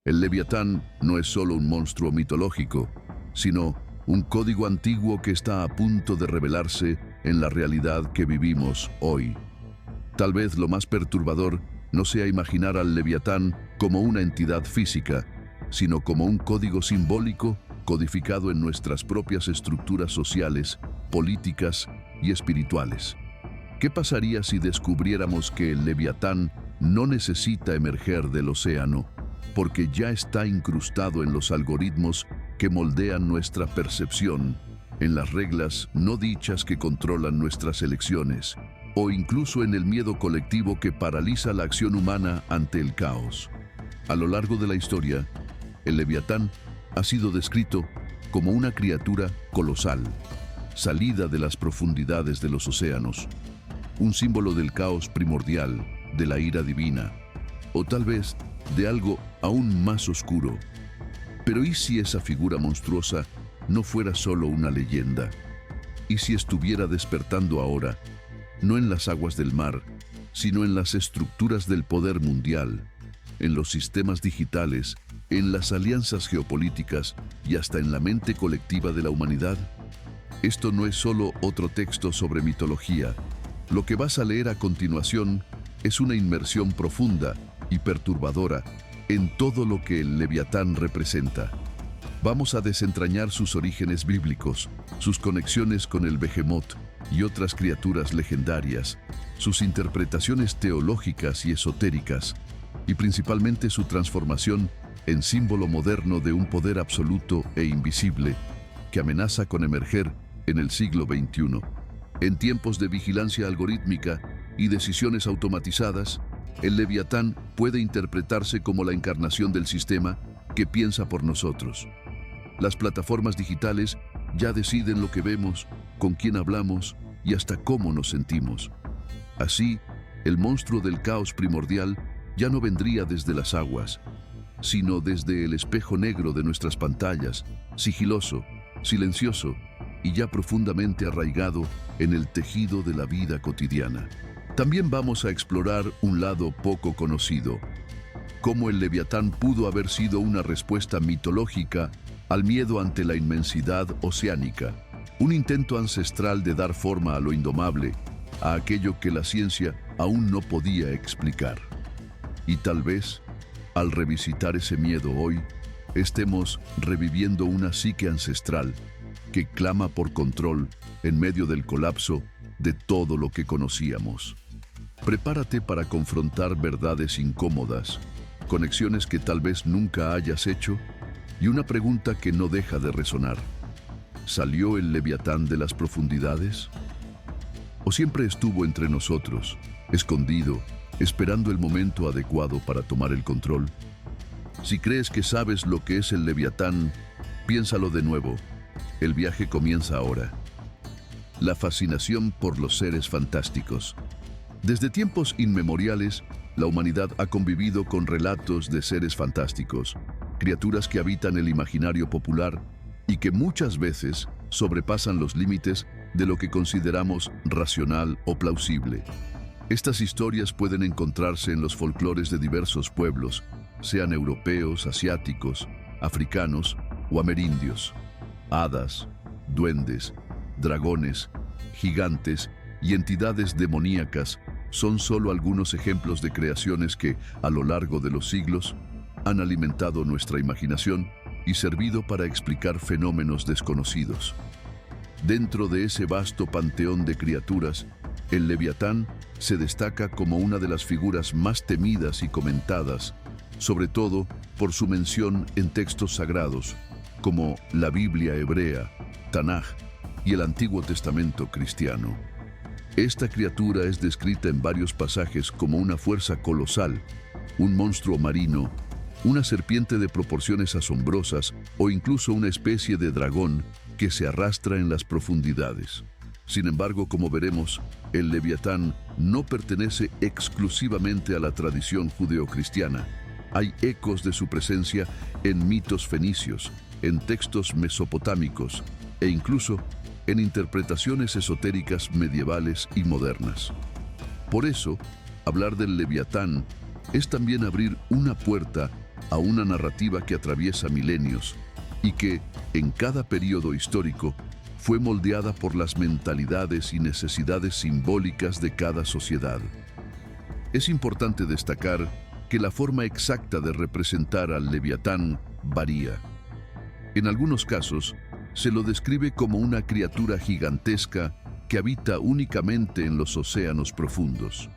El Leviatán no es solo un monstruo mitológico, sino un código antiguo que está a punto de revelarse en la realidad que vivimos hoy. Tal vez lo más perturbador no sea imaginar al Leviatán como una entidad física, sino como un código simbólico codificado en nuestras propias estructuras sociales, políticas y espirituales. ¿Qué pasaría si descubriéramos que el Leviatán no necesita emerger del océano, porque ya está incrustado en los algoritmos que moldean nuestra percepción, en las reglas no dichas que controlan nuestras elecciones, o incluso en el miedo colectivo que paraliza la acción humana ante el caos? A lo largo de la historia, el Leviatán ha sido descrito como una criatura colosal, salida de las profundidades de los océanos, un símbolo del caos primordial, de la ira divina, o tal vez de algo aún más oscuro. Pero ¿y si esa figura monstruosa no fuera solo una leyenda? ¿Y si estuviera despertando ahora, no en las aguas del mar, sino en las estructuras del poder mundial, en los sistemas digitales, en las alianzas geopolíticas y hasta en la mente colectiva de la humanidad? Esto no es solo otro texto sobre mitología. Lo que vas a leer a continuación es una inmersión profunda y perturbadora en todo lo que el Leviatán representa. Vamos a desentrañar sus orígenes bíblicos, sus conexiones con el Behemoth y otras criaturas legendarias, sus interpretaciones teológicas y esotéricas, y principalmente su transformación en símbolo moderno de un poder absoluto e invisible que amenaza con emerger en el siglo XXI. En tiempos de vigilancia algorítmica y decisiones automatizadas, el Leviatán puede interpretarse como la encarnación del sistema que piensa por nosotros. Las plataformas digitales ya deciden lo que vemos, con quién hablamos y hasta cómo nos sentimos. Así, el monstruo del caos primordial ya no vendría desde las aguas, sino desde el espejo negro de nuestras pantallas, sigiloso, silencioso y ya profundamente arraigado en el tejido de la vida cotidiana. También vamos a explorar un lado poco conocido, cómo el Leviatán pudo haber sido una respuesta mitológica al miedo ante la inmensidad oceánica, un intento ancestral de dar forma a lo indomable, a aquello que la ciencia aún no podía explicar. Y tal vez, al revisitar ese miedo hoy, estemos reviviendo una psique ancestral que clama por control en medio del colapso de todo lo que conocíamos. Prepárate para confrontar verdades incómodas, conexiones que tal vez nunca hayas hecho y una pregunta que no deja de resonar. ¿Salió el Leviatán de las profundidades? ¿O siempre estuvo entre nosotros, escondido, esperando el momento adecuado para tomar el control? Si crees que sabes lo que es el Leviatán, piénsalo de nuevo. El viaje comienza ahora. La fascinación por los seres fantásticos. Desde tiempos inmemoriales, la humanidad ha convivido con relatos de seres fantásticos, criaturas que habitan el imaginario popular y que muchas veces sobrepasan los límites de lo que consideramos racional o plausible. Estas historias pueden encontrarse en los folclores de diversos pueblos, sean europeos, asiáticos, africanos o amerindios. Hadas, duendes, dragones, gigantes y entidades demoníacas son solo algunos ejemplos de creaciones que, a lo largo de los siglos, han alimentado nuestra imaginación y servido para explicar fenómenos desconocidos. Dentro de ese vasto panteón de criaturas, el Leviatán se destaca como una de las figuras más temidas y comentadas, sobre todo por su mención en textos sagrados, como la Biblia hebrea, Tanaj y el Antiguo Testamento cristiano. Esta criatura es descrita en varios pasajes como una fuerza colosal, un monstruo marino, una serpiente de proporciones asombrosas o incluso una especie de dragón que se arrastra en las profundidades. Sin embargo, como veremos, el Leviatán no pertenece exclusivamente a la tradición judeocristiana. Hay ecos de su presencia en mitos fenicios, en textos mesopotámicos e incluso en interpretaciones esotéricas medievales y modernas. Por eso, hablar del Leviatán es también abrir una puerta a una narrativa que atraviesa milenios y que, en cada periodo histórico, fue moldeada por las mentalidades y necesidades simbólicas de cada sociedad. Es importante destacar que la forma exacta de representar al Leviatán varía. En algunos casos, se lo describe como una criatura gigantesca que habita únicamente en los océanos profundos.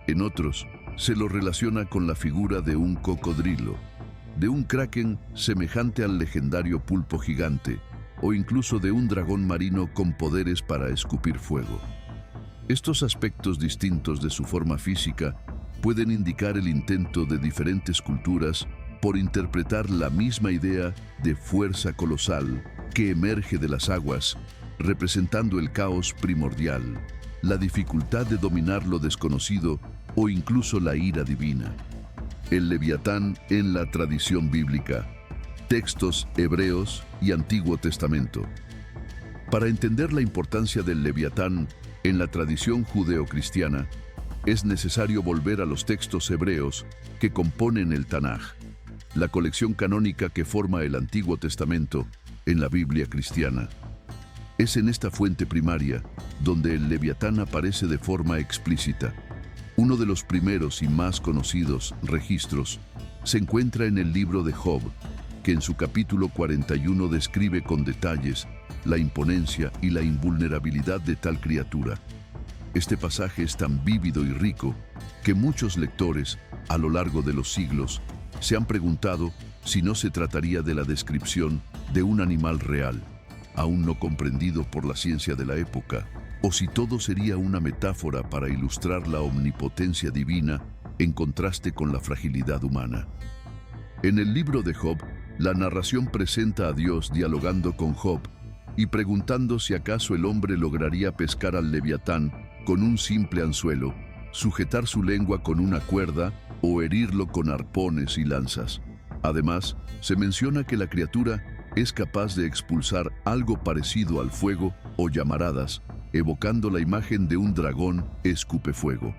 En otros, se lo relaciona con la figura de un cocodrilo, de un kraken semejante al legendario pulpo gigante, o incluso de un dragón marino con poderes para escupir fuego. Estos aspectos distintos de su forma física pueden indicar el intento de diferentes culturas por interpretar la misma idea de fuerza colosal que emerge de las aguas, representando el caos primordial, la dificultad de dominar lo desconocido o incluso la ira divina. El Leviatán en la tradición bíblica. Textos hebreos y Antiguo Testamento. Para entender la importancia del Leviatán en la tradición judeocristiana, es necesario volver a los textos hebreos que componen el Tanaj, la colección canónica que forma el Antiguo Testamento en la Biblia cristiana. Es en esta fuente primaria donde el Leviatán aparece de forma explícita. Uno de los primeros y más conocidos registros se encuentra en el libro de Job, que en su capítulo 41 describe con detalles la imponencia y la invulnerabilidad de tal criatura. Este pasaje es tan vívido y rico que muchos lectores, a lo largo de los siglos, se han preguntado si no se trataría de la descripción de un animal real, aún no comprendido por la ciencia de la época, o si todo sería una metáfora para ilustrar la omnipotencia divina en contraste con la fragilidad humana. En el libro de Job, la narración presenta a Dios dialogando con Job y preguntando si acaso el hombre lograría pescar al Leviatán con un simple anzuelo, sujetar su lengua con una cuerda o herirlo con arpones y lanzas. Además, se menciona que la criatura es capaz de expulsar algo parecido al fuego o llamaradas, evocando la imagen de un dragón escupefuego.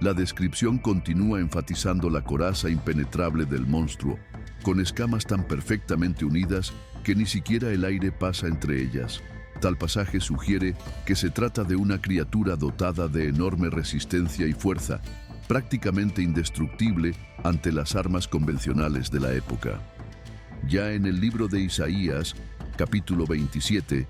La descripción continúa enfatizando la coraza impenetrable del monstruo, con escamas tan perfectamente unidas que ni siquiera el aire pasa entre ellas. Tal pasaje sugiere que se trata de una criatura dotada de enorme resistencia y fuerza, prácticamente indestructible ante las armas convencionales de la época. Ya en el libro de Isaías, capítulo 27,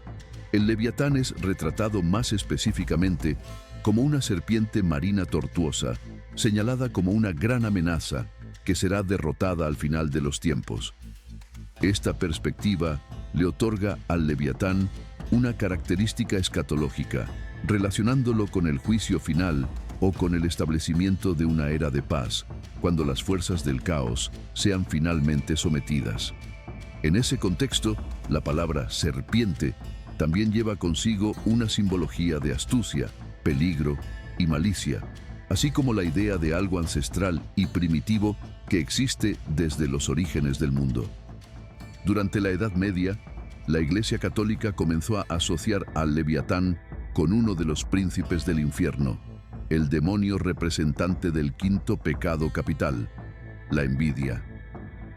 el Leviatán es retratado más específicamente como una serpiente marina tortuosa, señalada como una gran amenaza que será derrotada al final de los tiempos. Esta perspectiva le otorga al Leviatán una característica escatológica, relacionándolo con el juicio final o con el establecimiento de una era de paz, cuando las fuerzas del caos sean finalmente sometidas. En ese contexto, la palabra serpiente también lleva consigo una simbología de astucia, peligro y malicia, así como la idea de algo ancestral y primitivo que existe desde los orígenes del mundo. Durante la Edad Media, la Iglesia Católica comenzó a asociar al Leviatán con uno de los príncipes del infierno, el demonio representante del quinto pecado capital, la envidia.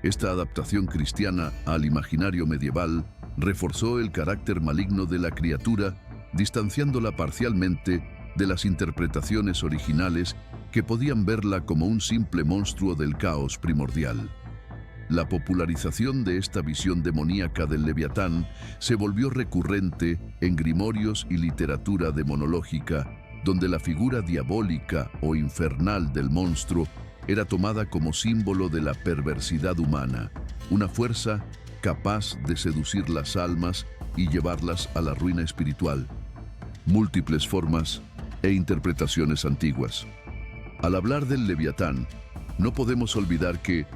Esta adaptación cristiana al imaginario medieval reforzó el carácter maligno de la criatura, distanciándola parcialmente de las interpretaciones originales que podían verla como un simple monstruo del caos primordial. La popularización de esta visión demoníaca del Leviatán se volvió recurrente en grimorios y literatura demonológica, donde la figura diabólica o infernal del monstruo era tomada como símbolo de la perversidad humana, una fuerza capaz de seducir las almas y llevarlas a la ruina espiritual. Múltiples formas e interpretaciones antiguas. Al hablar del Leviatán, no podemos olvidar que,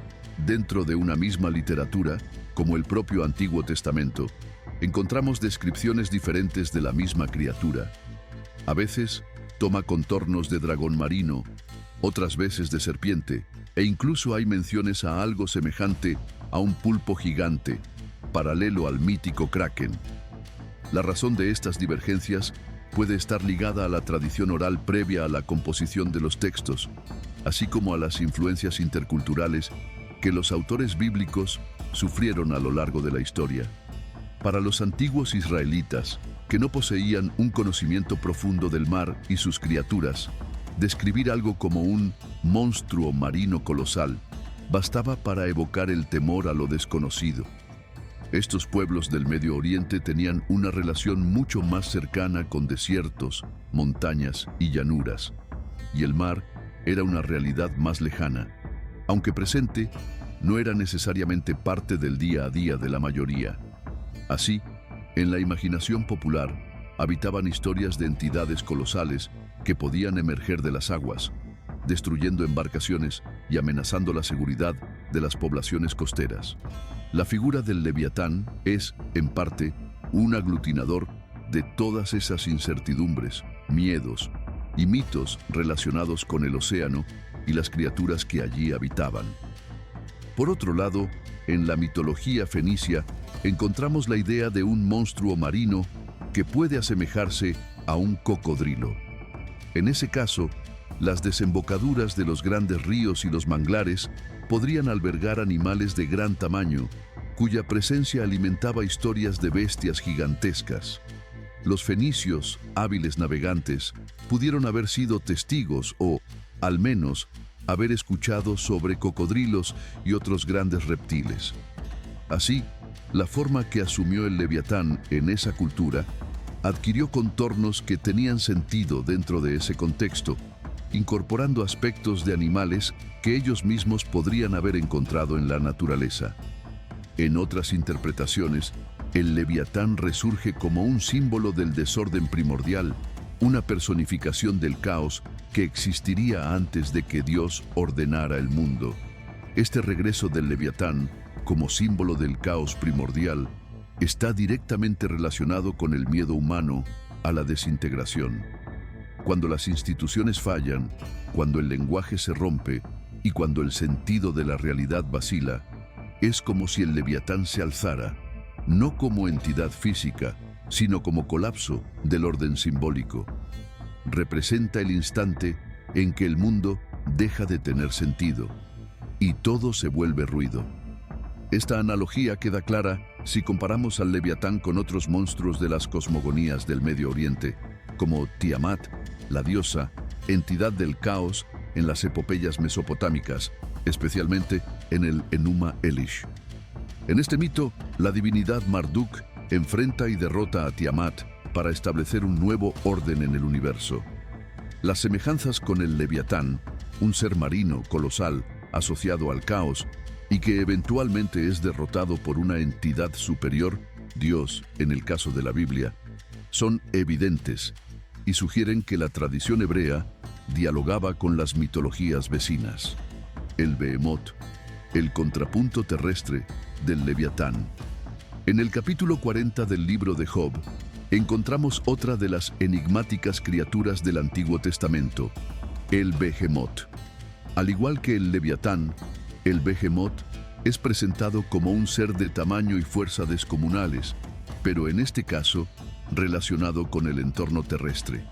dentro de una misma literatura, como el propio Antiguo Testamento, encontramos descripciones diferentes de la misma criatura. A veces, toma contornos de dragón marino, otras veces de serpiente, e incluso hay menciones a algo semejante a un pulpo gigante, paralelo al mítico kraken. La razón de estas divergencias puede estar ligada a la tradición oral previa a la composición de los textos, así como a las influencias interculturales que los autores bíblicos sufrieron a lo largo de la historia. Para los antiguos israelitas, que no poseían un conocimiento profundo del mar y sus criaturas, describir algo como un monstruo marino colosal bastaba para evocar el temor a lo desconocido. Estos pueblos del Medio Oriente tenían una relación mucho más cercana con desiertos, montañas y llanuras, y el mar era una realidad más lejana. Aunque presente, no era necesariamente parte del día a día de la mayoría. Así, en la imaginación popular, habitaban historias de entidades colosales que podían emerger de las aguas, destruyendo embarcaciones y amenazando la seguridad de las poblaciones costeras. La figura del Leviatán es, en parte, un aglutinador de todas esas incertidumbres, miedos y mitos relacionados con el océano y las criaturas que allí habitaban. Por otro lado, en la mitología fenicia encontramos la idea de un monstruo marino que puede asemejarse a un cocodrilo. En ese caso, las desembocaduras de los grandes ríos y los manglares podrían albergar animales de gran tamaño, cuya presencia alimentaba historias de bestias gigantescas. Los fenicios, hábiles navegantes, pudieron haber sido testigos o, al menos, haber escuchado sobre cocodrilos y otros grandes reptiles. Así, la forma que asumió el Leviatán en esa cultura adquirió contornos que tenían sentido dentro de ese contexto, incorporando aspectos de animales que ellos mismos podrían haber encontrado en la naturaleza. En otras interpretaciones, el Leviatán resurge como un símbolo del desorden primordial, una personificación del caos que existiría antes de que Dios ordenara el mundo. Este regreso del Leviatán, como símbolo del caos primordial, está directamente relacionado con el miedo humano a la desintegración. Cuando las instituciones fallan, cuando el lenguaje se rompe y cuando el sentido de la realidad vacila, es como si el Leviatán se alzara, no como entidad física, sino como colapso del orden simbólico. Representa el instante en que el mundo deja de tener sentido y todo se vuelve ruido. Esta analogía queda clara si comparamos al Leviatán con otros monstruos de las cosmogonías del Medio Oriente, como Tiamat, la diosa, entidad del caos en las epopeyas mesopotámicas, especialmente en el Enuma Elish. En este mito, la divinidad Marduk enfrenta y derrota a Tiamat para establecer un nuevo orden en el universo. Las semejanzas con el Leviatán, un ser marino colosal asociado al caos y que eventualmente es derrotado por una entidad superior, Dios en el caso de la Biblia, son evidentes y sugieren que la tradición hebrea dialogaba con las mitologías vecinas. El Behemoth, el contrapunto terrestre del Leviatán. En el capítulo 40 del libro de Job, encontramos otra de las enigmáticas criaturas del Antiguo Testamento, el Behemoth. Al igual que el Leviatán, el Behemoth es presentado como un ser de tamaño y fuerza descomunales, pero en este caso, relacionado con el entorno terrestre.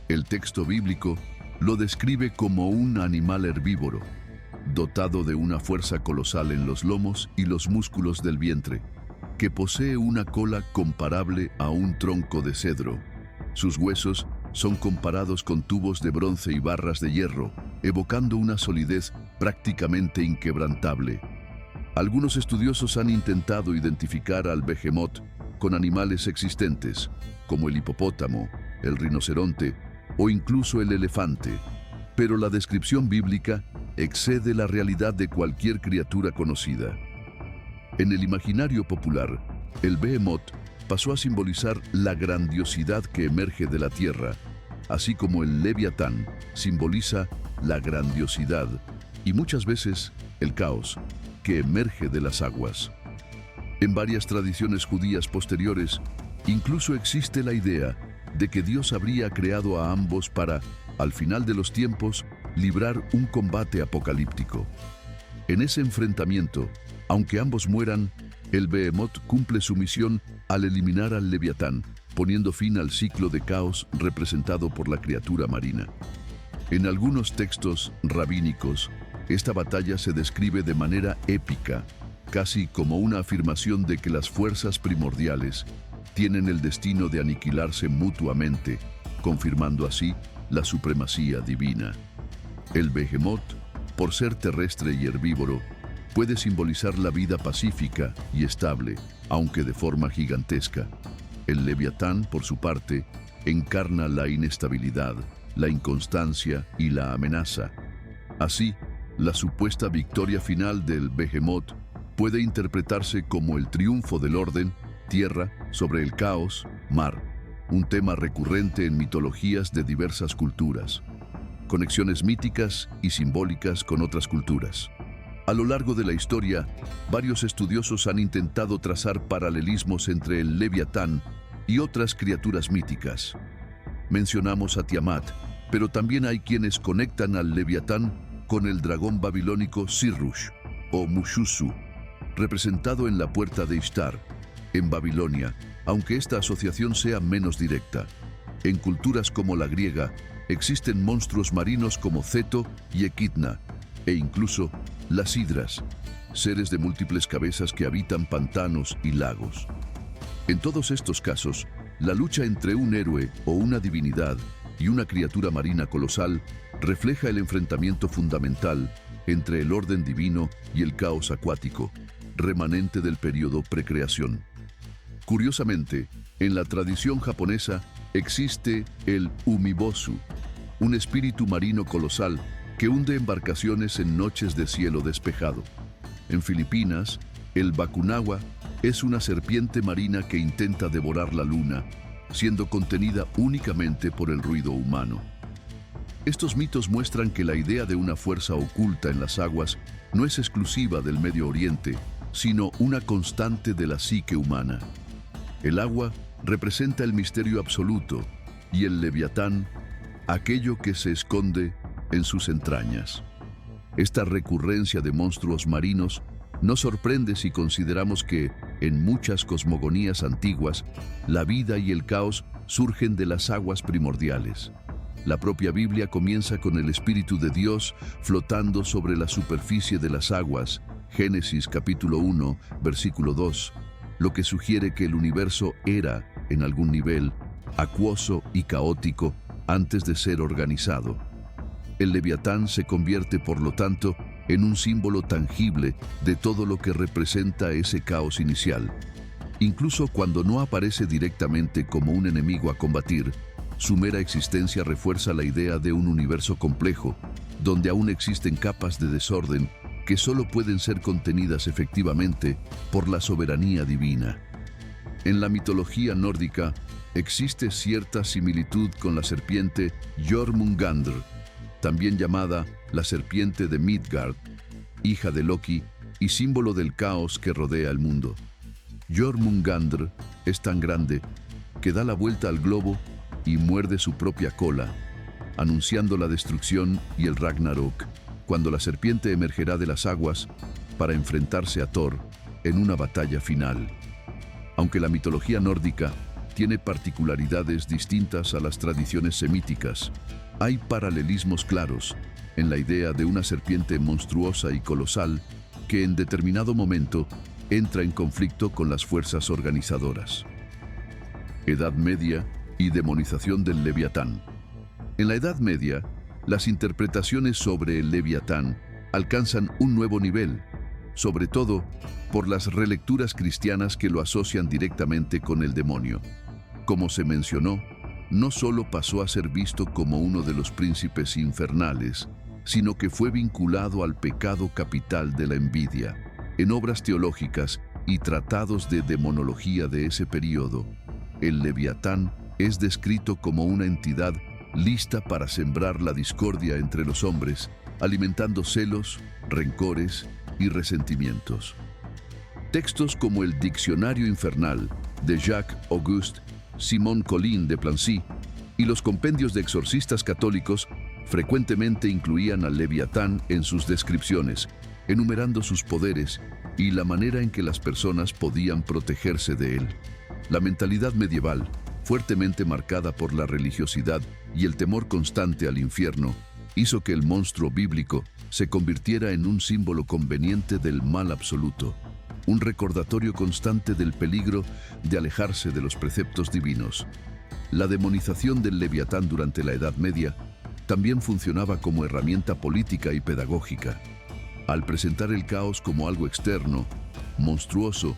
El texto bíblico lo describe como un animal herbívoro, dotado de una fuerza colosal en los lomos y los músculos del vientre, que posee una cola comparable a un tronco de cedro. Sus huesos son comparados con tubos de bronce y barras de hierro, evocando una solidez prácticamente inquebrantable. Algunos estudiosos han intentado identificar al Behemoth con animales existentes, como el hipopótamo, el rinoceronte o incluso el elefante, pero la descripción bíblica excede la realidad de cualquier criatura conocida. En el imaginario popular, el Behemoth pasó a simbolizar la grandiosidad que emerge de la tierra, así como el Leviatán simboliza la grandiosidad y muchas veces el caos que emerge de las aguas. En varias tradiciones judías posteriores, incluso existe la idea de que Dios habría creado a ambos para, al final de los tiempos, librar un combate apocalíptico. En ese enfrentamiento, aunque ambos mueran, el Behemoth cumple su misión al eliminar al Leviatán, poniendo fin al ciclo de caos representado por la criatura marina. En algunos textos rabínicos, Esta batalla se describe de manera épica, casi como una afirmación de que las fuerzas primordiales tienen el destino de aniquilarse mutuamente, confirmando así la supremacía divina. El Behemoth, por ser terrestre y herbívoro, puede simbolizar la vida pacífica y estable, aunque de forma gigantesca. El Leviatán, por su parte, encarna la inestabilidad, la inconstancia y la amenaza. Así, la supuesta victoria final del Behemoth puede interpretarse como el triunfo del orden, tierra, sobre el caos, mar, un tema recurrente en mitologías de diversas culturas. Conexiones míticas y simbólicas con otras culturas. A lo largo de la historia, varios estudiosos han intentado trazar paralelismos entre el Leviatán y otras criaturas míticas. Mencionamos a Tiamat, pero también hay quienes conectan al Leviatán con el dragón babilónico Sirrush, o Mushusu, representado en la puerta de Ishtar, en Babilonia, aunque esta asociación sea menos directa. En culturas como la griega, existen monstruos marinos como Ceto y Equidna, e incluso las hidras, seres de múltiples cabezas que habitan pantanos y lagos. En todos estos casos, la lucha entre un héroe o una divinidad y una criatura marina colosal refleja el enfrentamiento fundamental entre el orden divino y el caos acuático, remanente del período precreación. Curiosamente, en la tradición japonesa existe el Umibozu, un espíritu marino colosal que hunde embarcaciones en noches de cielo despejado. En Filipinas, el Bakunawa es una serpiente marina que intenta devorar la luna, siendo contenida únicamente por el ruido humano. Estos mitos muestran que la idea de una fuerza oculta en las aguas no es exclusiva del Medio Oriente, sino una constante de la psique humana. El agua representa el misterio absoluto y el Leviatán, aquello que se esconde en sus entrañas. Esta recurrencia de monstruos marinos nos sorprende si consideramos que, en muchas cosmogonías antiguas, la vida y el caos surgen de las aguas primordiales. La propia Biblia comienza con el Espíritu de Dios flotando sobre la superficie de las aguas, Génesis capítulo 1, versículo 2, lo que sugiere que el universo era, en algún nivel, acuoso y caótico antes de ser organizado. El Leviatán se convierte, por lo tanto, en un símbolo tangible de todo lo que representa ese caos inicial. Incluso cuando no aparece directamente como un enemigo a combatir, su mera existencia refuerza la idea de un universo complejo, donde aún existen capas de desorden que solo pueden ser contenidas efectivamente por la soberanía divina. En la mitología nórdica existe cierta similitud con la serpiente Jormungandr, también llamada la serpiente de Midgard, hija de Loki y símbolo del caos que rodea el mundo. Jormungandr es tan grande que da la vuelta al globo y muerde su propia cola, anunciando la destrucción y el Ragnarok, cuando la serpiente emergerá de las aguas para enfrentarse a Thor en una batalla final. Aunque la mitología nórdica tiene particularidades distintas a las tradiciones semíticas, hay paralelismos claros en la idea de una serpiente monstruosa y colosal que en determinado momento entra en conflicto con las fuerzas organizadoras. Edad Media y demonización del Leviatán. En la Edad Media, las interpretaciones sobre el Leviatán alcanzan un nuevo nivel, sobre todo por las relecturas cristianas que lo asocian directamente con el demonio. Como se mencionó, no solo pasó a ser visto como uno de los príncipes infernales, sino que fue vinculado al pecado capital de la envidia. En obras teológicas y tratados de demonología de ese período, el Leviatán es descrito como una entidad lista para sembrar la discordia entre los hombres, alimentando celos, rencores y resentimientos. Textos como el Diccionario Infernal de Jacques-Auguste Simon Colin de Plancy y los compendios de exorcistas católicos frecuentemente incluían al Leviatán en sus descripciones, enumerando sus poderes y la manera en que las personas podían protegerse de él. La mentalidad medieval, fuertemente marcada por la religiosidad y el temor constante al infierno, hizo que el monstruo bíblico se convirtiera en un símbolo conveniente del mal absoluto, un recordatorio constante del peligro de alejarse de los preceptos divinos. La demonización del Leviatán durante la Edad Media también funcionaba como herramienta política y pedagógica. Al presentar el caos como algo externo, monstruoso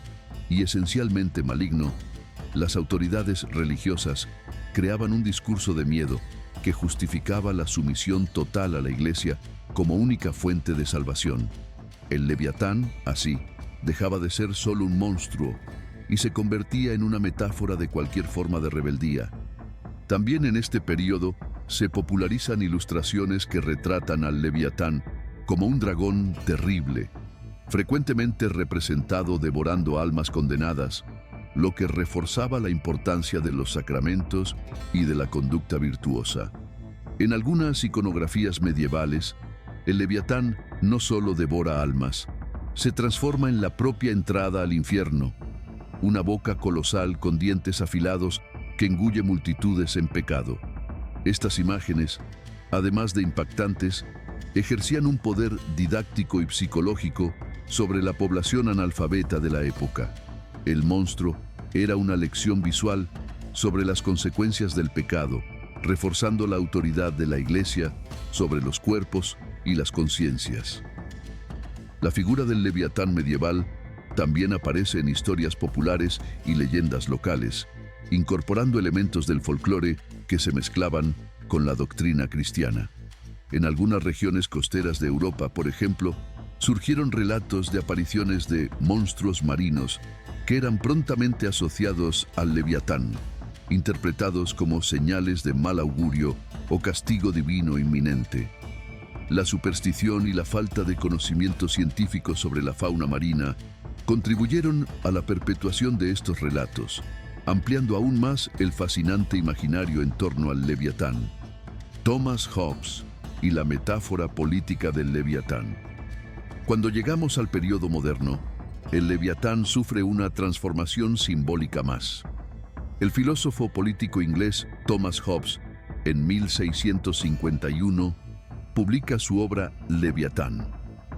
y esencialmente maligno, las autoridades religiosas creaban un discurso de miedo que justificaba la sumisión total a la Iglesia como única fuente de salvación. El Leviatán, así, dejaba de ser solo un monstruo y se convertía en una metáfora de cualquier forma de rebeldía. También en este periodo se popularizan ilustraciones que retratan al Leviatán como un dragón terrible, frecuentemente representado devorando almas condenadas, lo que reforzaba la importancia de los sacramentos y de la conducta virtuosa. En algunas iconografías medievales, el Leviatán no solo devora almas, se transforma en la propia entrada al infierno, una boca colosal con dientes afilados que engulle multitudes en pecado. Estas imágenes, además de impactantes, ejercían un poder didáctico y psicológico sobre la población analfabeta de la época. El monstruo era una lección visual sobre las consecuencias del pecado, reforzando la autoridad de la Iglesia sobre los cuerpos y las conciencias. La figura del Leviatán medieval también aparece en historias populares y leyendas locales, incorporando elementos del folclore que se mezclaban con la doctrina cristiana. En algunas regiones costeras de Europa, por ejemplo, surgieron relatos de apariciones de monstruos marinos que eran prontamente asociados al Leviatán, interpretados como señales de mal augurio o castigo divino inminente. La superstición y la falta de conocimiento científico sobre la fauna marina contribuyeron a la perpetuación de estos relatos, ampliando aún más el fascinante imaginario en torno al Leviatán. Thomas Hobbes y la metáfora política del Leviatán. Cuando llegamos al periodo moderno, el Leviatán sufre una transformación simbólica más. El filósofo político inglés Thomas Hobbes, en 1651, publica su obra Leviatán,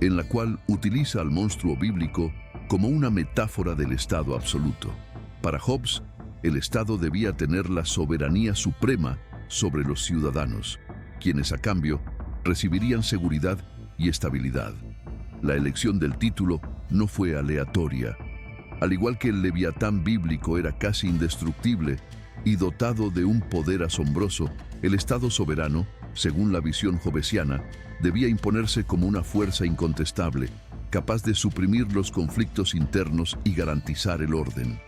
en la cual utiliza al monstruo bíblico como una metáfora del Estado absoluto. Para Hobbes, el Estado debía tener la soberanía suprema sobre los ciudadanos, quienes a cambio recibirían seguridad y estabilidad. La elección del título no fue aleatoria. Al igual que el Leviatán bíblico era casi indestructible y dotado de un poder asombroso, el Estado soberano, según la visión hobbesiana, debía imponerse como una fuerza incontestable, capaz de suprimir los conflictos internos y garantizar el orden.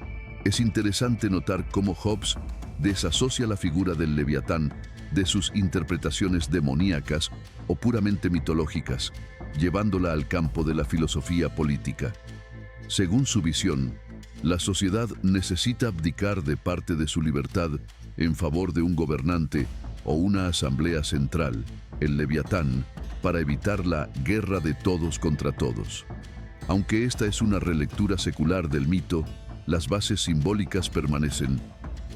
Es interesante notar cómo Hobbes desasocia la figura del Leviatán de sus interpretaciones demoníacas o puramente mitológicas, llevándola al campo de la filosofía política. Según su visión, la sociedad necesita abdicar de parte de su libertad en favor de un gobernante o una asamblea central, el Leviatán, para evitar la guerra de todos contra todos. Aunque esta es una relectura secular del mito, las bases simbólicas permanecen.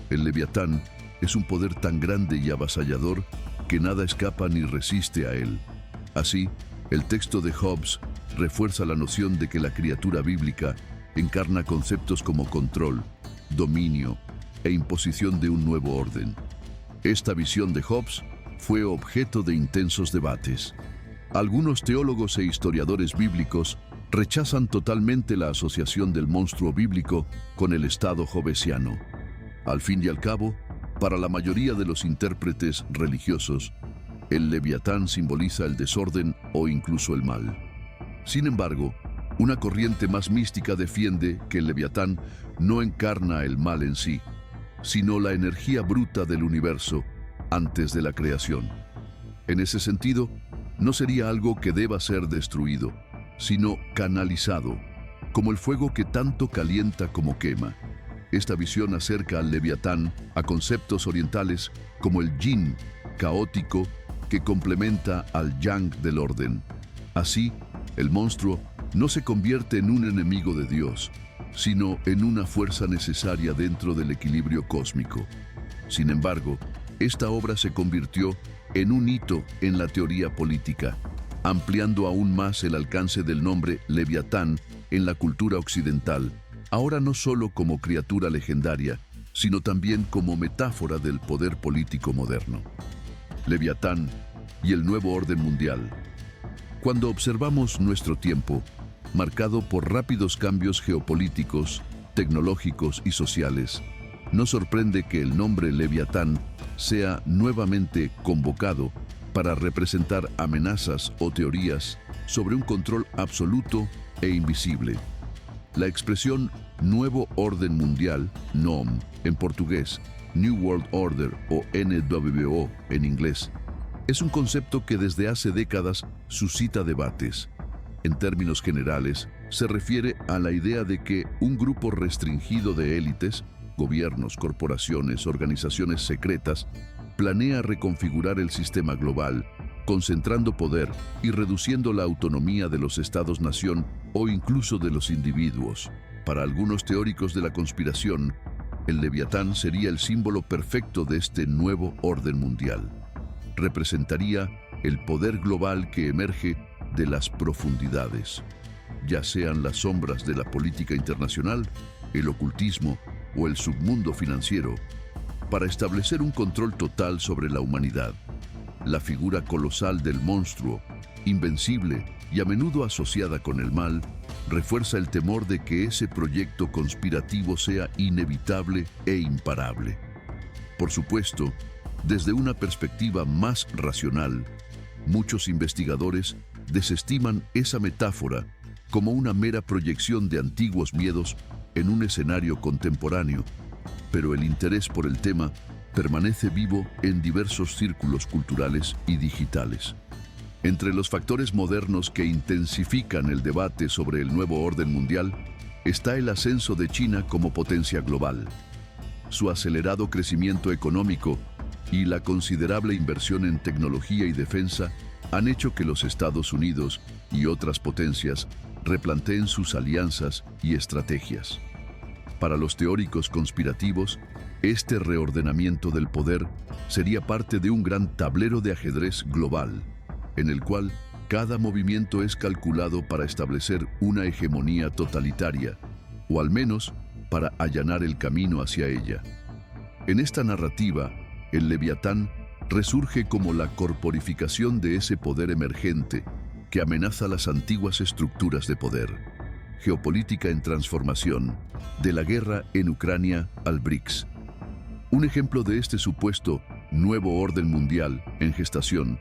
El Leviatán es un poder tan grande y avasallador que nada escapa ni resiste a él. Así, el texto de Hobbes refuerza la noción de que la criatura bíblica encarna conceptos como control, dominio e imposición de un nuevo orden. Esta visión de Hobbes fue objeto de intensos debates. Algunos teólogos e historiadores bíblicos rechazan totalmente la asociación del monstruo bíblico con el Estado hobbesiano. Al fin y al cabo, para la mayoría de los intérpretes religiosos, el Leviatán simboliza el desorden o incluso el mal. Sin embargo, una corriente más mística defiende que el Leviatán no encarna el mal en sí, sino la energía bruta del universo antes de la creación. En ese sentido, no sería algo que deba ser destruido, sino canalizado, como el fuego que tanto calienta como quema. Esta visión acerca al Leviatán a conceptos orientales como el yin, caótico, que complementa al yang del orden. Así, el monstruo no se convierte en un enemigo de Dios, sino en una fuerza necesaria dentro del equilibrio cósmico. Sin embargo, esta obra se convirtió en un hito en la teoría política. ampliando aún más el alcance del nombre Leviatán en la cultura occidental, ahora no solo como criatura legendaria, sino también como metáfora del poder político moderno. Leviatán y el nuevo orden mundial. Cuando observamos nuestro tiempo, marcado por rápidos cambios geopolíticos, tecnológicos y sociales, no sorprende que el nombre Leviatán sea nuevamente convocado para representar amenazas o teorías sobre un control absoluto e invisible. La expresión Nuevo Orden Mundial, NOM, en portugués, New World Order o NWO en inglés, es un concepto que desde hace décadas suscita debates. En términos generales, se refiere a la idea de que un grupo restringido de élites, gobiernos, corporaciones, organizaciones secretas, planea reconfigurar el sistema global, concentrando poder y reduciendo la autonomía de los estados-nación o incluso de los individuos. Para algunos teóricos de la conspiración, el Leviatán sería el símbolo perfecto de este nuevo orden mundial. Representaría el poder global que emerge de las profundidades, ya sean las sombras de la política internacional, el ocultismo o el submundo financiero, para establecer un control total sobre la humanidad. La figura colosal del monstruo, invencible y a menudo asociada con el mal, refuerza el temor de que ese proyecto conspirativo sea inevitable e imparable. Por supuesto, desde una perspectiva más racional, muchos investigadores desestiman esa metáfora como una mera proyección de antiguos miedos en un escenario contemporáneo, pero el interés por el tema permanece vivo en diversos círculos culturales y digitales. Entre los factores modernos que intensifican el debate sobre el nuevo orden mundial está el ascenso de China como potencia global. Su acelerado crecimiento económico y la considerable inversión en tecnología y defensa han hecho que los Estados Unidos y otras potencias replanteen sus alianzas y estrategias. Para los teóricos conspirativos, este reordenamiento del poder sería parte de un gran tablero de ajedrez global, en el cual cada movimiento es calculado para establecer una hegemonía totalitaria, o al menos para allanar el camino hacia ella. En esta narrativa, el Leviatán resurge como la corporificación de ese poder emergente que amenaza las antiguas estructuras de poder. Geopolítica en transformación, de la guerra en Ucrania al BRICS. Un ejemplo de este supuesto nuevo orden mundial en gestación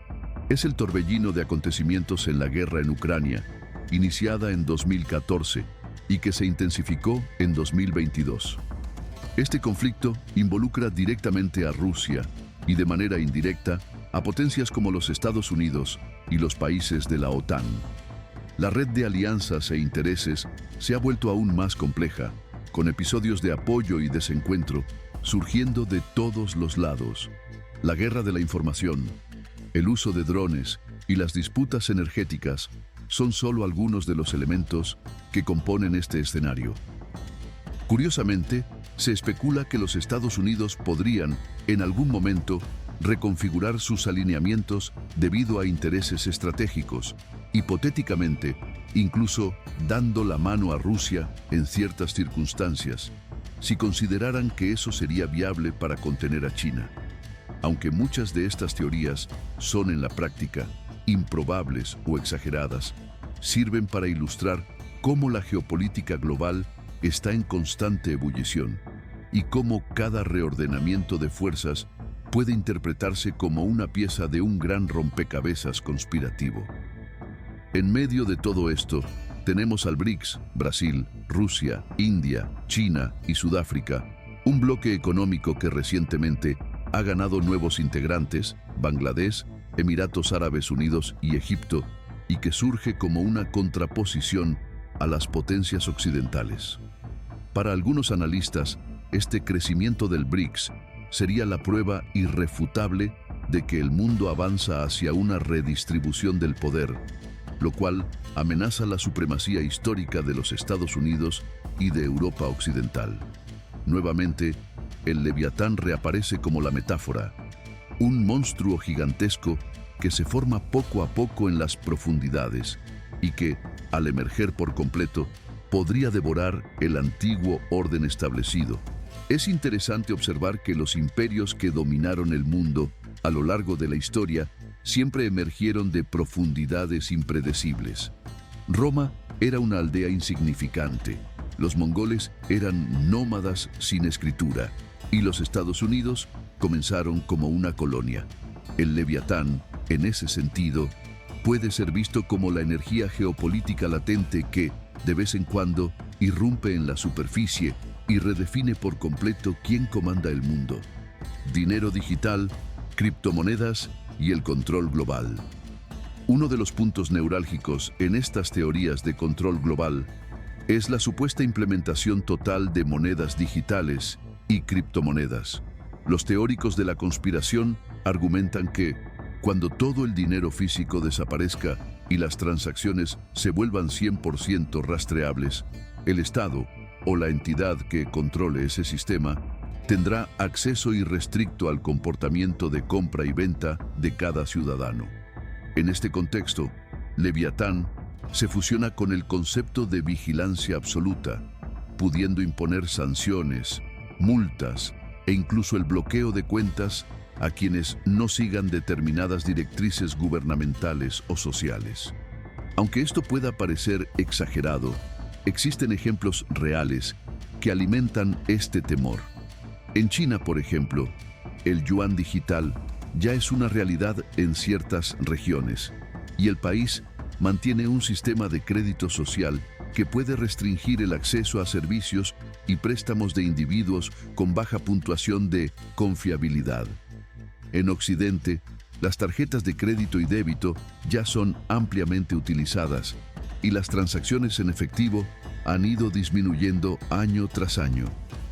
es el torbellino de acontecimientos en la guerra en Ucrania, iniciada en 2014 y que se intensificó en 2022. Este conflicto involucra directamente a Rusia y de manera indirecta a potencias como los Estados Unidos y los países de la OTAN. La red de alianzas e intereses se ha vuelto aún más compleja, con episodios de apoyo y desencuentro surgiendo de todos los lados. La guerra de la información, el uso de drones y las disputas energéticas son solo algunos de los elementos que componen este escenario. Curiosamente, se especula que los Estados Unidos podrían, en algún momento, reconfigurar sus alineamientos debido a intereses estratégicos, hipotéticamente, incluso dando la mano a Rusia en ciertas circunstancias, si consideraran que eso sería viable para contener a China. Aunque muchas de estas teorías son en la práctica improbables o exageradas, sirven para ilustrar cómo la geopolítica global está en constante ebullición y cómo cada reordenamiento de fuerzas puede interpretarse como una pieza de un gran rompecabezas conspirativo. En medio de todo esto, tenemos al BRICS, Brasil, Rusia, India, China y Sudáfrica, un bloque económico que recientemente ha ganado nuevos integrantes, Bangladesh, Emiratos Árabes Unidos y Egipto, y que surge como una contraposición a las potencias occidentales. Para algunos analistas, este crecimiento del BRICS sería la prueba irrefutable de que el mundo avanza hacia una redistribución del poder, lo cual amenaza la supremacía histórica de los Estados Unidos y de Europa Occidental. Nuevamente, el Leviatán reaparece como la metáfora, un monstruo gigantesco que se forma poco a poco en las profundidades y que, al emerger por completo, podría devorar el antiguo orden establecido. Es interesante observar que los imperios que dominaron el mundo a lo largo de la historia siempre emergieron de profundidades impredecibles. Roma era una aldea insignificante, los mongoles eran nómadas sin escritura y los Estados Unidos comenzaron como una colonia. El Leviatán, en ese sentido, puede ser visto como la energía geopolítica latente que, de vez en cuando, irrumpe en la superficie y redefine por completo quién comanda el mundo. Dinero digital, criptomonedas y el control global. Uno de los puntos neurálgicos en estas teorías de control global es la supuesta implementación total de monedas digitales y criptomonedas. Los teóricos de la conspiración argumentan que, cuando todo el dinero físico desaparezca y las transacciones se vuelvan 100% rastreables, el Estado o la entidad que controle ese sistema tendrá acceso irrestricto al comportamiento de compra y venta de cada ciudadano. En este contexto, Leviatán se fusiona con el concepto de vigilancia absoluta, pudiendo imponer sanciones, multas e incluso el bloqueo de cuentas a quienes no sigan determinadas directrices gubernamentales o sociales. Aunque esto pueda parecer exagerado, existen ejemplos reales que alimentan este temor. En China, por ejemplo, el yuan digital ya es una realidad en ciertas regiones y el país mantiene un sistema de crédito social que puede restringir el acceso a servicios y préstamos de individuos con baja puntuación de confiabilidad. En Occidente, las tarjetas de crédito y débito ya son ampliamente utilizadas y las transacciones en efectivo han ido disminuyendo año tras año.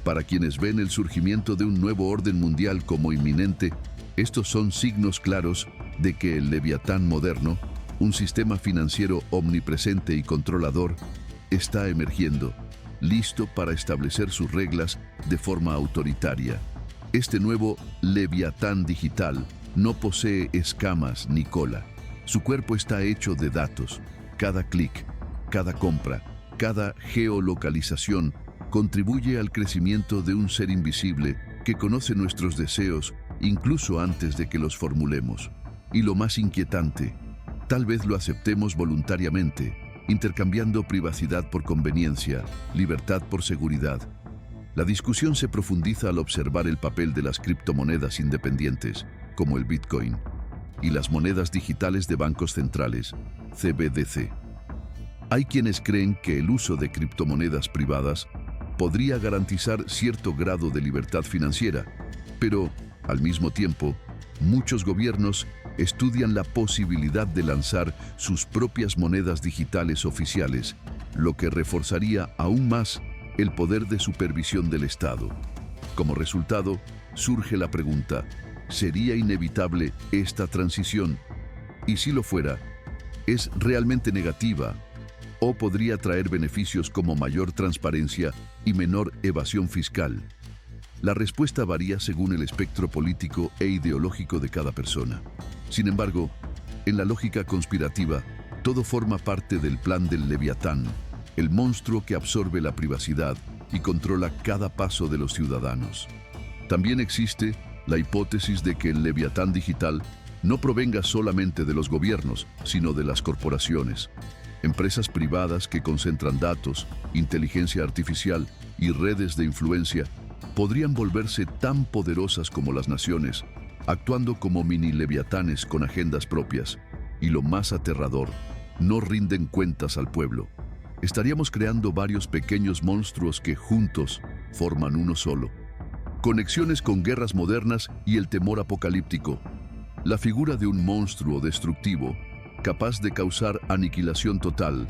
Para quienes ven el surgimiento de un nuevo orden mundial como inminente, estos son signos claros de que el Leviatán moderno, un sistema financiero omnipresente y controlador, está emergiendo, listo para establecer sus reglas de forma autoritaria. Este nuevo Leviatán digital no posee escamas ni cola. Su cuerpo está hecho de datos. Cada clic, cada compra, cada geolocalización contribuye al crecimiento de un ser invisible que conoce nuestros deseos incluso antes de que los formulemos. Y lo más inquietante, tal vez lo aceptemos voluntariamente, intercambiando privacidad por conveniencia, libertad por seguridad. La discusión se profundiza al observar el papel de las criptomonedas independientes, como el Bitcoin, y las monedas digitales de bancos centrales, CBDC. Hay quienes creen que el uso de criptomonedas privadas podría garantizar cierto grado de libertad financiera, pero, al mismo tiempo, muchos gobiernos estudian la posibilidad de lanzar sus propias monedas digitales oficiales, lo que reforzaría aún más el poder de supervisión del Estado. Como resultado, surge la pregunta, ¿sería inevitable esta transición? Y si lo fuera, ¿es realmente negativa? ¿O podría traer beneficios como mayor transparencia y menor evasión fiscal? La respuesta varía según el espectro político e ideológico de cada persona. Sin embargo, en la lógica conspirativa, todo forma parte del plan del Leviatán, el monstruo que absorbe la privacidad y controla cada paso de los ciudadanos. También existe la hipótesis de que el Leviatán digital no provenga solamente de los gobiernos, sino de las corporaciones. Empresas privadas que concentran datos, inteligencia artificial y redes de influencia podrían volverse tan poderosas como las naciones, actuando como mini leviatanes con agendas propias. Y lo más aterrador, no rinden cuentas al pueblo. Estaríamos creando varios pequeños monstruos que juntos forman uno solo. Conexiones con guerras modernas y el temor apocalíptico. La figura de un monstruo destructivo, capaz de causar aniquilación total,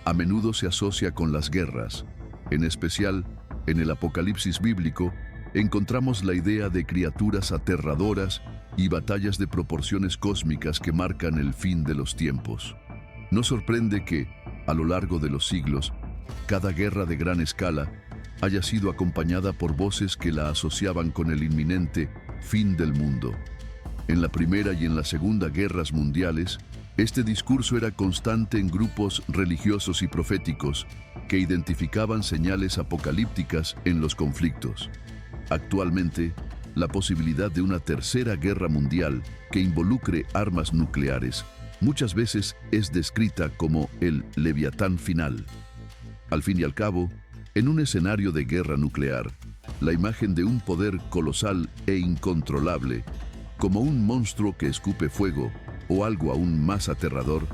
a menudo se asocia con las guerras. En especial, en el Apocalipsis bíblico, encontramos la idea de criaturas aterradoras y batallas de proporciones cósmicas que marcan el fin de los tiempos. No sorprende que, a lo largo de los siglos, cada guerra de gran escala haya sido acompañada por voces que la asociaban con el inminente fin del mundo. En la Primera y en la Segunda Guerras Mundiales, este discurso era constante en grupos religiosos y proféticos que identificaban señales apocalípticas en los conflictos. Actualmente, la posibilidad de una tercera guerra mundial que involucre armas nucleares muchas veces es descrita como el Leviatán final. Al fin y al cabo, en un escenario de guerra nuclear, la imagen de un poder colosal e incontrolable, como un monstruo que escupe fuego o algo aún más aterrador,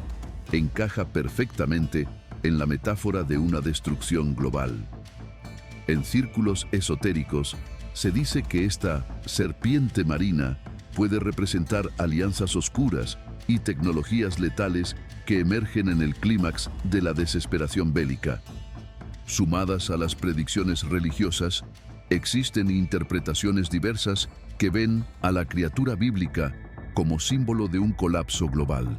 encaja perfectamente en la metáfora de una destrucción global. En círculos esotéricos, se dice que esta serpiente marina puede representar alianzas oscuras y tecnologías letales que emergen en el clímax de la desesperación bélica. Sumadas a las predicciones religiosas, existen interpretaciones diversas que ven a la criatura bíblica como símbolo de un colapso global.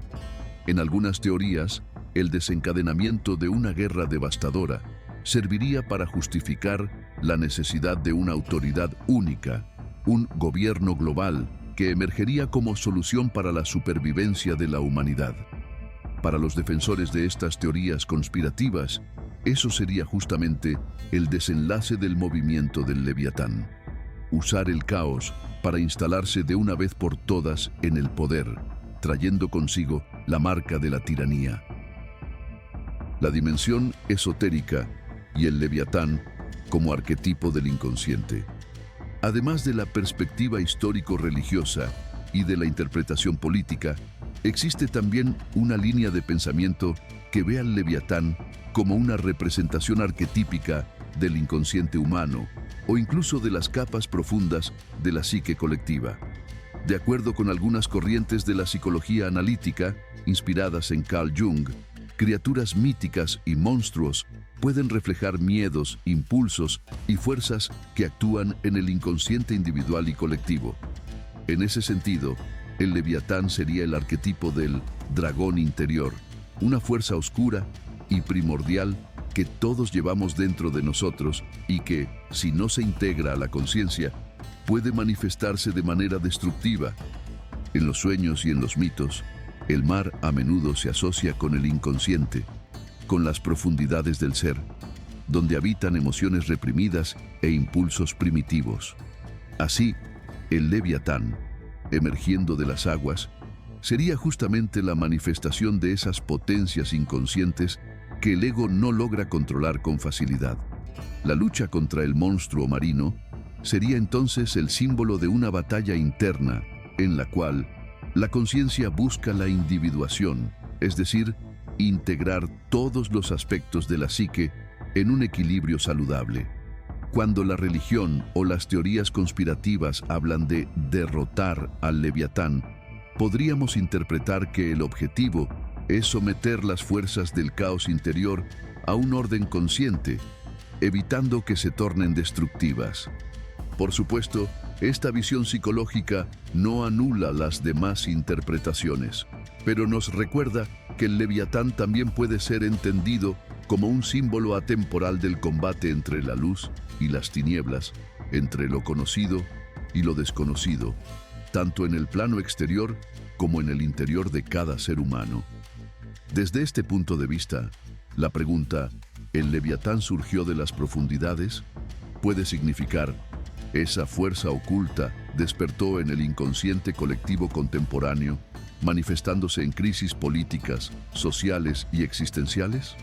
En algunas teorías, el desencadenamiento de una guerra devastadora serviría para justificar la necesidad de una autoridad única, un gobierno global que emergería como solución para la supervivencia de la humanidad. Para los defensores de estas teorías conspirativas, eso sería justamente el desenlace del movimiento del Leviatán. Usar el caos para instalarse de una vez por todas en el poder, trayendo consigo la marca de la tiranía. La dimensión esotérica y el Leviatán como arquetipo del inconsciente. Además de la perspectiva histórico-religiosa y de la interpretación política, existe también una línea de pensamiento que ve al Leviatán como una representación arquetípica del inconsciente humano o incluso de las capas profundas de la psique colectiva. De acuerdo con algunas corrientes de la psicología analítica, inspiradas en Carl Jung, criaturas míticas y monstruos pueden reflejar miedos, impulsos y fuerzas que actúan en el inconsciente individual y colectivo. En ese sentido, el Leviatán sería el arquetipo del dragón interior, una fuerza oscura y primordial que todos llevamos dentro de nosotros y que, si no se integra a la conciencia, puede manifestarse de manera destructiva. En los sueños y en los mitos, el mar a menudo se asocia con el inconsciente, con las profundidades del ser, donde habitan emociones reprimidas e impulsos primitivos. Así, el Leviatán, emergiendo de las aguas, sería justamente la manifestación de esas potencias inconscientes que el ego no logra controlar con facilidad. La lucha contra el monstruo marino sería entonces el símbolo de una batalla interna en la cual la conciencia busca la individuación, es decir, integrar todos los aspectos de la psique en un equilibrio saludable. Cuando la religión o las teorías conspirativas hablan de derrotar al Leviatán, podríamos interpretar que el objetivo es someter las fuerzas del caos interior a un orden consciente, evitando que se tornen destructivas. Por supuesto, esta visión psicológica no anula las demás interpretaciones, pero nos recuerda que el Leviatán también puede ser entendido como un símbolo atemporal del combate entre la luz y las tinieblas, entre lo conocido y lo desconocido, tanto en el plano exterior como en el interior de cada ser humano. Desde este punto de vista, la pregunta ¿el Leviatán surgió de las profundidades? Puede significar ¿esa fuerza oculta despertó en el inconsciente colectivo contemporáneo, manifestándose en crisis políticas, sociales y existenciales?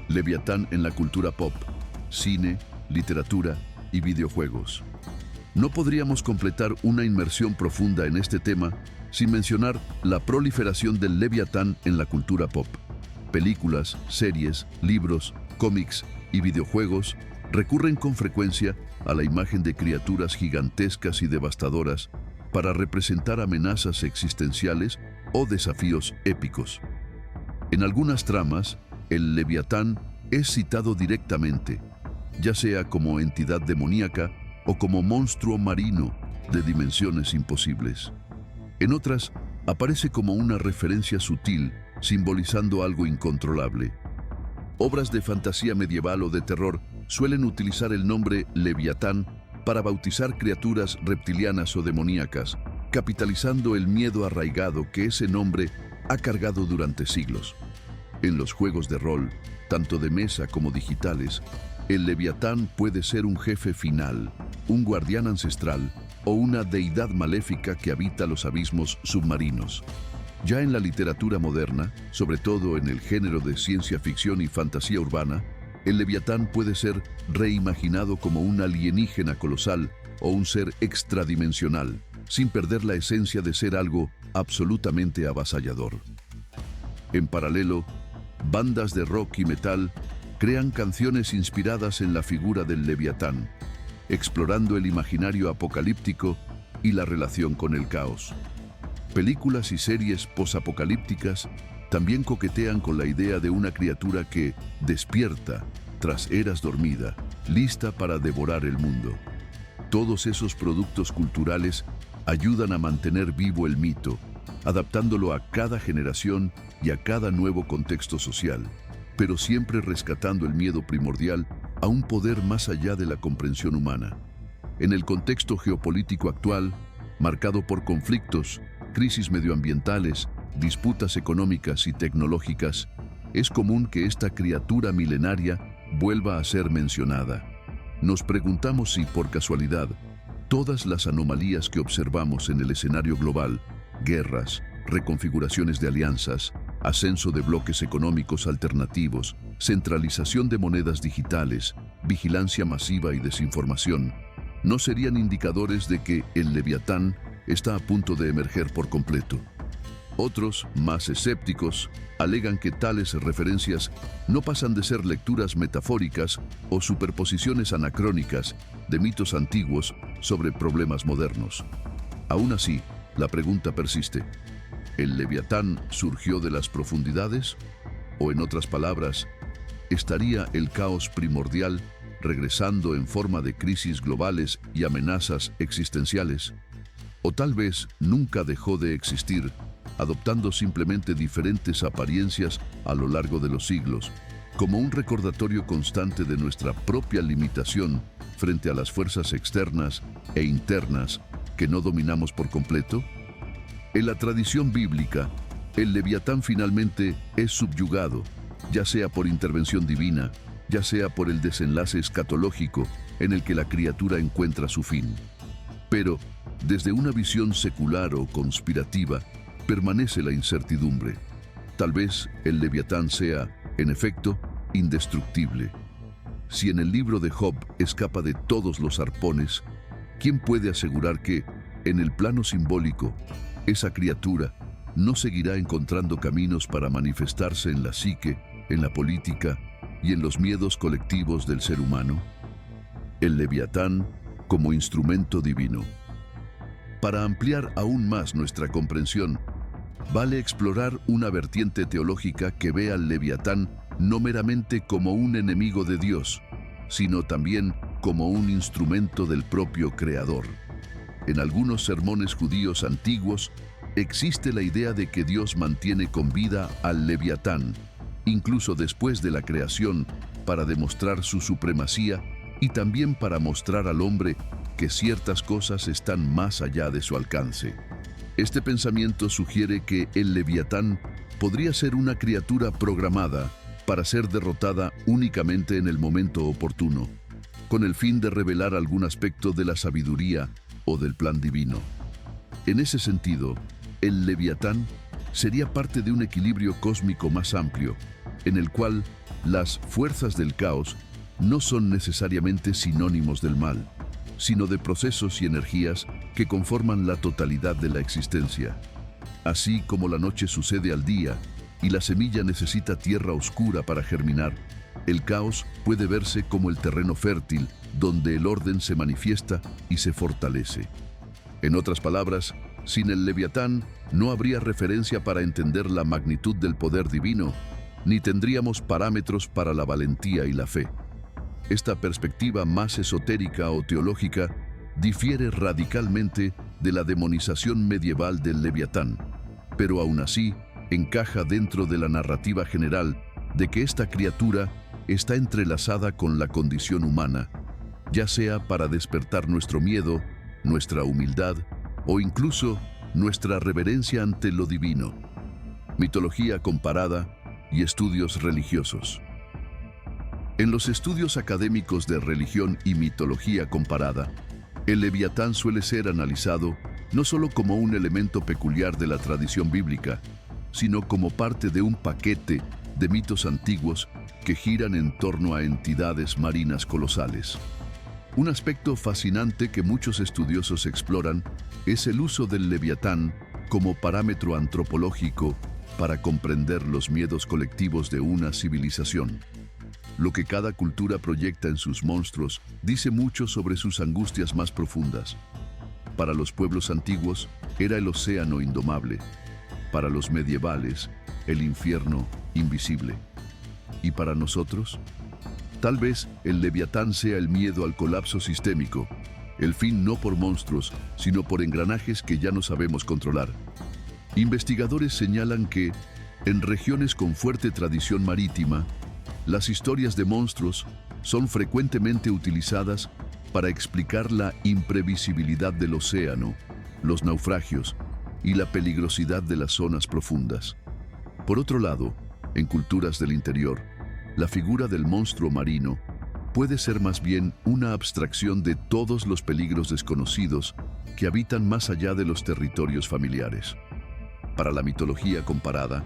Leviatán en la cultura pop, cine, literatura y videojuegos. No podríamos completar una inmersión profunda en este tema sin mencionar la proliferación del Leviatán en la cultura pop. Películas, series, libros, cómics y videojuegos recurren con frecuencia a la imagen de criaturas gigantescas y devastadoras para representar amenazas existenciales o desafíos épicos. En algunas tramas, el Leviatán es citado directamente, ya sea como entidad demoníaca o como monstruo marino de dimensiones imposibles. En otras, aparece como una referencia sutil, simbolizando algo incontrolable. Obras de fantasía medieval o de terror suelen utilizar el nombre Leviatán para bautizar criaturas reptilianas o demoníacas, capitalizando el miedo arraigado que ese nombre ha cargado durante siglos. En los juegos de rol, tanto de mesa como digitales, el Leviatán puede ser un jefe final, un guardián ancestral o una deidad maléfica que habita los abismos submarinos. Ya en la literatura moderna, sobre todo en el género de ciencia ficción y fantasía urbana, el Leviatán puede ser reimaginado como un alienígena colosal o un ser extradimensional, sin perder la esencia de ser algo absolutamente avasallador. En paralelo, bandas de rock y metal crean canciones inspiradas en la figura del Leviatán, explorando el imaginario apocalíptico y la relación con el caos. Películas y series posapocalípticas también coquetean con la idea de una criatura que despierta tras eras dormida, lista para devorar el mundo. Todos esos productos culturales ayudan a mantener vivo el mito, adaptándolo a cada generación y a cada nuevo contexto social, pero siempre rescatando el miedo primordial a un poder más allá de la comprensión humana. En el contexto geopolítico actual, marcado por conflictos, crisis medioambientales, disputas económicas y tecnológicas, es común que esta criatura milenaria vuelva a ser mencionada. Nos preguntamos si, por casualidad, todas las anomalías que observamos en el escenario global, guerras, reconfiguraciones de alianzas, ascenso de bloques económicos alternativos, centralización de monedas digitales, vigilancia masiva y desinformación, no serían indicadores de que el Leviatán está a punto de emerger por completo. Otros, más escépticos, alegan que tales referencias no pasan de ser lecturas metafóricas o superposiciones anacrónicas de mitos antiguos sobre problemas modernos. Aún así, la pregunta persiste: ¿el Leviatán surgió de las profundidades? O en otras palabras, ¿estaría el caos primordial regresando en forma de crisis globales y amenazas existenciales? O tal vez nunca dejó de existir, adoptando simplemente diferentes apariencias a lo largo de los siglos, como un recordatorio constante de nuestra propia limitación frente a las fuerzas externas e internas que no dominamos por completo. En la tradición bíblica, el Leviatán finalmente es subyugado, ya sea por intervención divina, ya sea por el desenlace escatológico en el que la criatura encuentra su fin. Pero, desde una visión secular o conspirativa, permanece la incertidumbre. Tal vez el Leviatán sea, en efecto, indestructible. Si en el libro de Job escapa de todos los arpones, ¿quién puede asegurar que, en el plano simbólico, esa criatura no seguirá encontrando caminos para manifestarse en la psique, en la política y en los miedos colectivos del ser humano? El Leviatán como instrumento divino. Para ampliar aún más nuestra comprensión, vale explorar una vertiente teológica que ve al Leviatán no meramente como un enemigo de Dios, sino también como un instrumento del propio Creador. En algunos sermones judíos antiguos existe la idea de que Dios mantiene con vida al Leviatán, incluso después de la creación, para demostrar su supremacía y también para mostrar al hombre que ciertas cosas están más allá de su alcance. Este pensamiento sugiere que el Leviatán podría ser una criatura programada para ser derrotada únicamente en el momento oportuno, con el fin de revelar algún aspecto de la sabiduría o del plan divino. En ese sentido, el Leviatán sería parte de un equilibrio cósmico más amplio, en el cual las fuerzas del caos no son necesariamente sinónimos del mal, sino de procesos y energías que conforman la totalidad de la existencia. Así como la noche sucede al día y la semilla necesita tierra oscura para germinar, el caos puede verse como el terreno fértil donde el orden se manifiesta y se fortalece. En otras palabras, sin el Leviatán no habría referencia para entender la magnitud del poder divino, ni tendríamos parámetros para la valentía y la fe. Esta perspectiva más esotérica o teológica difiere radicalmente de la demonización medieval del Leviatán, pero aún así encaja dentro de la narrativa general de que esta criatura está entrelazada con la condición humana, ya sea para despertar nuestro miedo, nuestra humildad o incluso nuestra reverencia ante lo divino. Mitología comparada y estudios religiosos. En los estudios académicos de religión y mitología comparada, el Leviatán suele ser analizado no solo como un elemento peculiar de la tradición bíblica, sino como parte de un paquete de mitos antiguos que giran en torno a entidades marinas colosales. Un aspecto fascinante que muchos estudiosos exploran es el uso del Leviatán como parámetro antropológico para comprender los miedos colectivos de una civilización. Lo que cada cultura proyecta en sus monstruos dice mucho sobre sus angustias más profundas. Para los pueblos antiguos era el océano indomable. Para los medievales, el infierno invisible. ¿Y para nosotros? Tal vez el Leviatán sea el miedo al colapso sistémico, el fin no por monstruos, sino por engranajes que ya no sabemos controlar. Investigadores señalan que, en regiones con fuerte tradición marítima, las historias de monstruos son frecuentemente utilizadas para explicar la imprevisibilidad del océano, los naufragios y la peligrosidad de las zonas profundas. Por otro lado, en culturas del interior, la figura del monstruo marino puede ser más bien una abstracción de todos los peligros desconocidos que habitan más allá de los territorios familiares. Para la mitología comparada,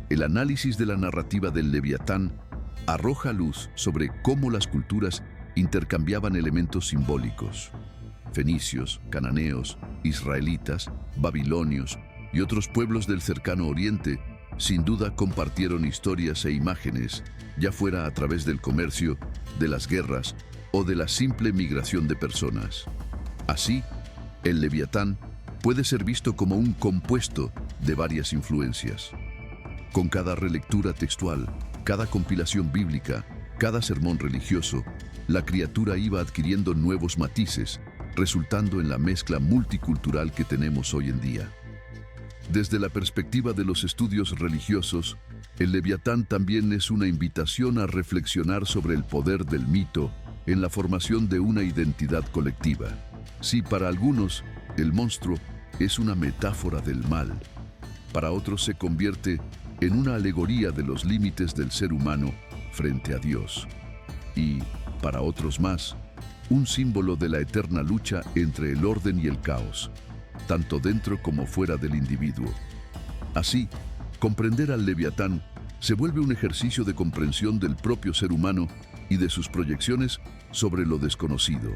el análisis de la narrativa del Leviatán arroja luz sobre cómo las culturas intercambiaban elementos simbólicos. Fenicios, cananeos, israelitas, babilonios y otros pueblos del cercano oriente sin duda compartieron historias e imágenes, ya fuera a través del comercio, de las guerras o de la simple migración de personas. Así, el Leviatán puede ser visto como un compuesto de varias influencias. Con cada relectura textual, cada compilación bíblica, cada sermón religioso, la criatura iba adquiriendo nuevos matices, resultando en la mezcla multicultural que tenemos hoy en día. Desde la perspectiva de los estudios religiosos, el Leviatán también es una invitación a reflexionar sobre el poder del mito en la formación de una identidad colectiva. Si para algunos el monstruo es una metáfora del mal, para otros se convierte en una alegoría de los límites del ser humano frente a Dios. Y, para otros más, un símbolo de la eterna lucha entre el orden y el caos, tanto dentro como fuera del individuo. Así, comprender al Leviatán se vuelve un ejercicio de comprensión del propio ser humano y de sus proyecciones sobre lo desconocido.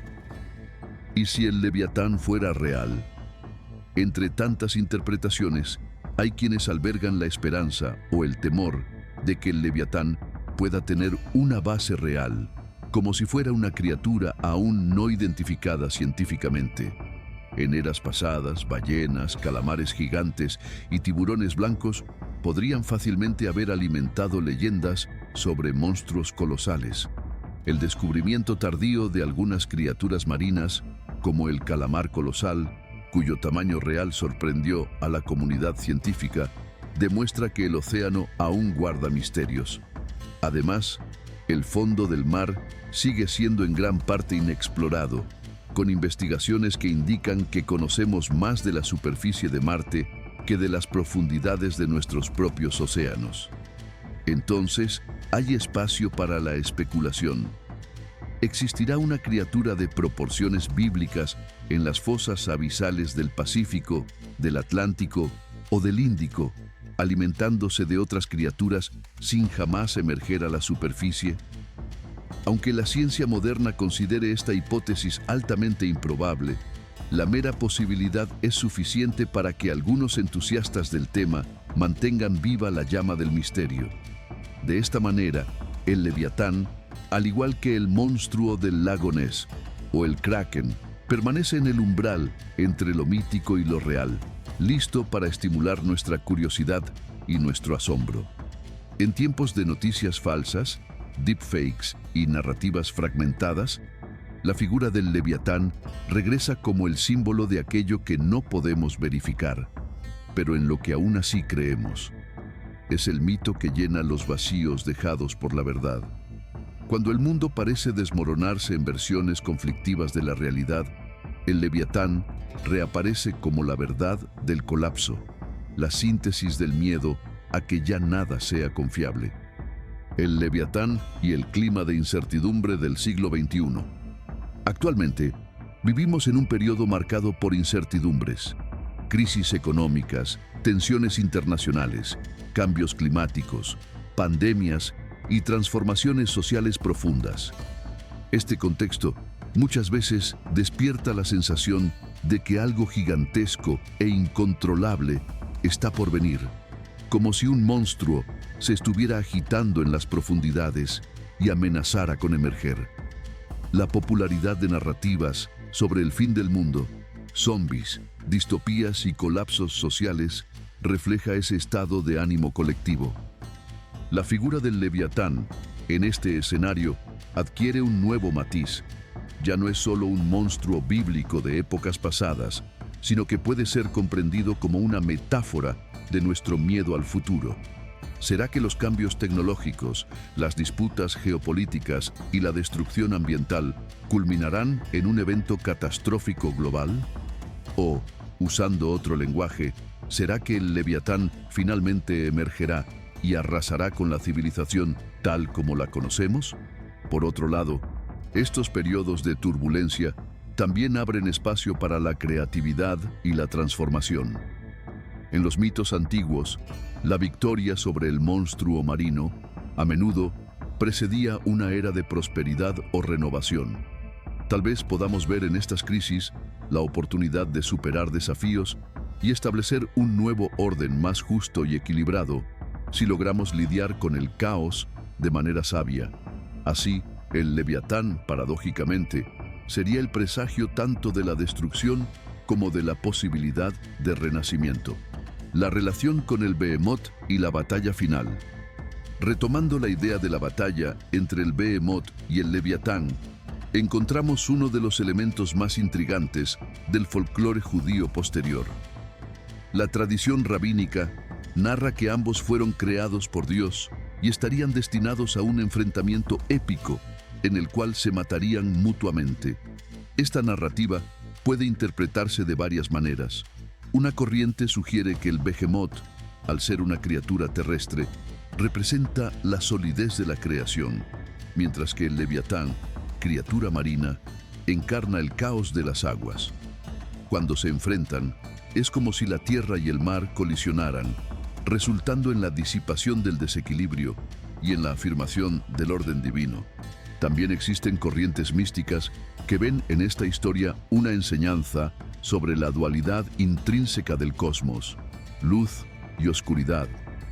¿Y si el Leviatán fuera real? Entre tantas interpretaciones, hay quienes albergan la esperanza o el temor de que el Leviatán pueda tener una base real, como si fuera una criatura aún no identificada científicamente. En eras pasadas, ballenas, calamares gigantes y tiburones blancos podrían fácilmente haber alimentado leyendas sobre monstruos colosales. El descubrimiento tardío de algunas criaturas marinas, como el calamar colosal, cuyo tamaño real sorprendió a la comunidad científica, demuestra que el océano aún guarda misterios. Además, el fondo del mar sigue siendo en gran parte inexplorado, con investigaciones que indican que conocemos más de la superficie de Marte que de las profundidades de nuestros propios océanos. Entonces, hay espacio para la especulación. ¿Existirá una criatura de proporciones bíblicas en las fosas abisales del Pacífico, del Atlántico o del Índico, alimentándose de otras criaturas sin jamás emerger a la superficie? Aunque la ciencia moderna considere esta hipótesis altamente improbable, la mera posibilidad es suficiente para que algunos entusiastas del tema mantengan viva la llama del misterio. De esta manera, el Leviatán, al igual que el monstruo del lago Ness o el Kraken, permanece en el umbral entre lo mítico y lo real, listo para estimular nuestra curiosidad y nuestro asombro. En tiempos de noticias falsas, deepfakes y narrativas fragmentadas, la figura del Leviatán regresa como el símbolo de aquello que no podemos verificar, pero en lo que aún así creemos. Es el mito que llena los vacíos dejados por la verdad. Cuando el mundo parece desmoronarse en versiones conflictivas de la realidad, el Leviatán reaparece como la verdad del colapso, la síntesis del miedo a que ya nada sea confiable. El Leviatán y el clima de incertidumbre del siglo XXI. Actualmente, vivimos en un periodo marcado por incertidumbres, crisis económicas, tensiones internacionales, cambios climáticos, pandemias y transformaciones sociales profundas. Este contexto muchas veces despierta la sensación de que algo gigantesco e incontrolable está por venir, como si un monstruo se estuviera agitando en las profundidades y amenazara con emerger. La popularidad de narrativas sobre el fin del mundo, zombies, distopías y colapsos sociales refleja ese estado de ánimo colectivo. La figura del Leviatán, en este escenario, adquiere un nuevo matiz. Ya no es solo un monstruo bíblico de épocas pasadas, sino que puede ser comprendido como una metáfora de nuestro miedo al futuro. ¿Será que los cambios tecnológicos, las disputas geopolíticas y la destrucción ambiental culminarán en un evento catastrófico global? O, usando otro lenguaje, ¿será que el Leviatán finalmente emergerá y arrasará con la civilización tal como la conocemos? Por otro lado, estos periodos de turbulencia también abren espacio para la creatividad y la transformación. En los mitos antiguos, la victoria sobre el monstruo marino a menudo precedía una era de prosperidad o renovación. Tal vez podamos ver en estas crisis la oportunidad de superar desafíos y establecer un nuevo orden más justo y equilibrado si logramos lidiar con el caos de manera sabia. Así, el Leviatán, paradójicamente, sería el presagio tanto de la destrucción como de la posibilidad de renacimiento. La relación con el Behemoth y la batalla final. Retomando la idea de la batalla entre el Behemoth y el Leviatán, encontramos uno de los elementos más intrigantes del folclore judío posterior. La tradición rabínica narra que ambos fueron creados por Dios y estarían destinados a un enfrentamiento épico en el cual se matarían mutuamente. Esta narrativa puede interpretarse de varias maneras. Una corriente sugiere que el Behemoth, al ser una criatura terrestre, representa la solidez de la creación, mientras que el Leviatán, criatura marina, encarna el caos de las aguas. Cuando se enfrentan, es como si la tierra y el mar colisionaran, resultando en la disipación del desequilibrio y en la afirmación del orden divino. También existen corrientes místicas que ven en esta historia una enseñanza sobre la dualidad intrínseca del cosmos, luz y oscuridad,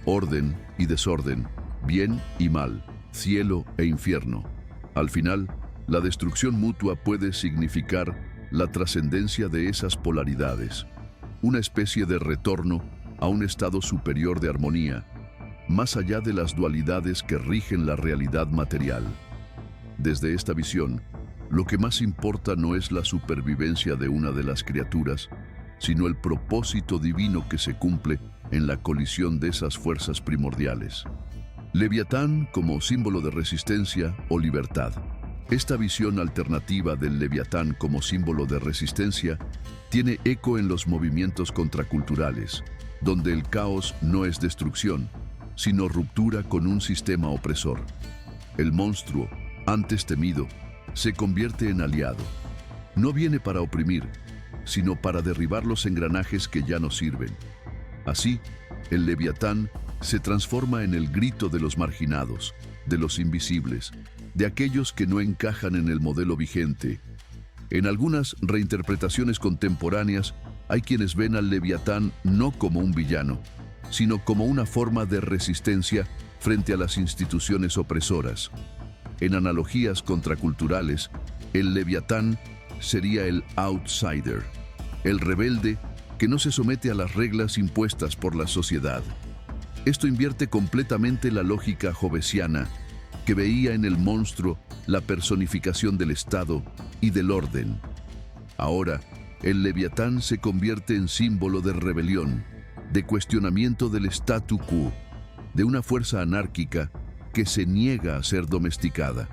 orden y desorden, bien y mal, cielo e infierno. Al final, la destrucción mutua puede significar la trascendencia de esas polaridades, una especie de retorno a un estado superior de armonía, más allá de las dualidades que rigen la realidad material. Desde esta visión, lo que más importa no es la supervivencia de una de las criaturas, sino el propósito divino que se cumple en la colisión de esas fuerzas primordiales. Leviatán como símbolo de resistencia o libertad. Esta visión alternativa del Leviatán como símbolo de resistencia tiene eco en los movimientos contraculturales, donde el caos no es destrucción, sino ruptura con un sistema opresor. El monstruo, antes temido, se convierte en aliado. No viene para oprimir, sino para derribar los engranajes que ya no sirven. Así, el Leviatán se transforma en el grito de los marginados, de los invisibles, de aquellos que no encajan en el modelo vigente. En algunas reinterpretaciones contemporáneas, hay quienes ven al Leviatán no como un villano, sino como una forma de resistencia frente a las instituciones opresoras. En analogías contraculturales, el Leviatán sería el outsider, el rebelde que no se somete a las reglas impuestas por la sociedad. Esto invierte completamente la lógica jovesiana, que veía en el monstruo la personificación del Estado y del orden. Ahora, el Leviatán se convierte en símbolo de rebelión, de cuestionamiento del statu quo, de una fuerza anárquica que se niega a ser domesticada.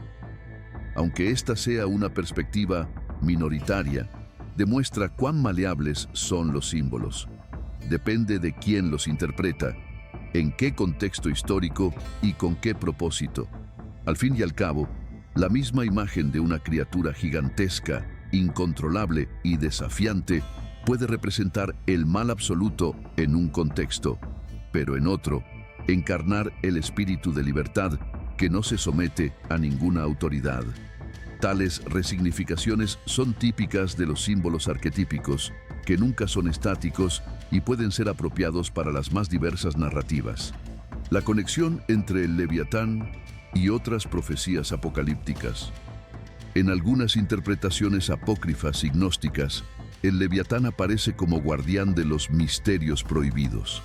Aunque esta sea una perspectiva minoritaria, demuestra cuán maleables son los símbolos. Depende de quién los interpreta, en qué contexto histórico y con qué propósito. Al fin y al cabo, la misma imagen de una criatura gigantesca, incontrolable y desafiante puede representar el mal absoluto en un contexto, pero en otro, encarnar el espíritu de libertad que no se somete a ninguna autoridad. Tales resignificaciones son típicas de los símbolos arquetípicos, que nunca son estáticos y pueden ser apropiados para las más diversas narrativas. La conexión entre el Leviatán y otras profecías apocalípticas. En algunas interpretaciones apócrifas y gnósticas, el Leviatán aparece como guardián de los misterios prohibidos.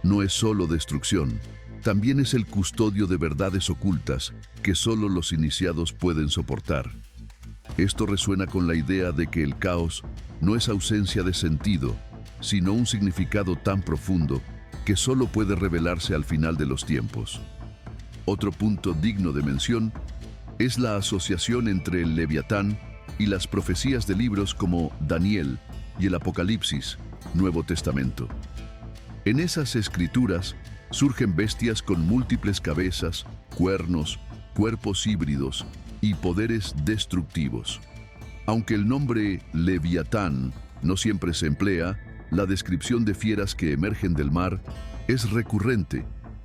No es solo destrucción, también es el custodio de verdades ocultas que solo los iniciados pueden soportar. Esto resuena con la idea de que el caos no es ausencia de sentido, sino un significado tan profundo que solo puede revelarse al final de los tiempos. Otro punto digno de mención es la asociación entre el Leviatán y las profecías de libros como Daniel y el Apocalipsis, Nuevo Testamento. En esas escrituras surgen bestias con múltiples cabezas, cuernos, cuerpos híbridos y poderes destructivos. Aunque el nombre Leviatán no siempre se emplea, la descripción de fieras que emergen del mar es recurrente,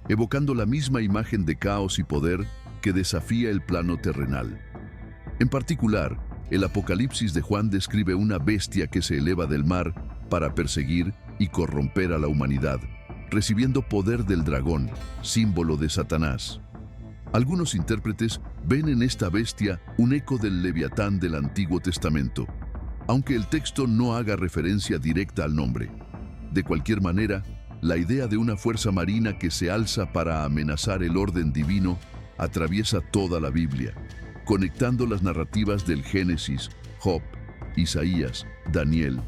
evocando la misma imagen de caos y poder que desafía el plano terrenal. En particular, el Apocalipsis de Juan describe una bestia que se eleva del mar para perseguir y corromper a la humanidad, recibiendo poder del dragón, símbolo de Satanás. Algunos intérpretes ven en esta bestia un eco del Leviatán del Antiguo Testamento, aunque el texto no haga referencia directa al nombre. De cualquier manera, la idea de una fuerza marina que se alza para amenazar el orden divino atraviesa toda la Biblia, conectando las narrativas del Génesis, Job, Isaías, Daniel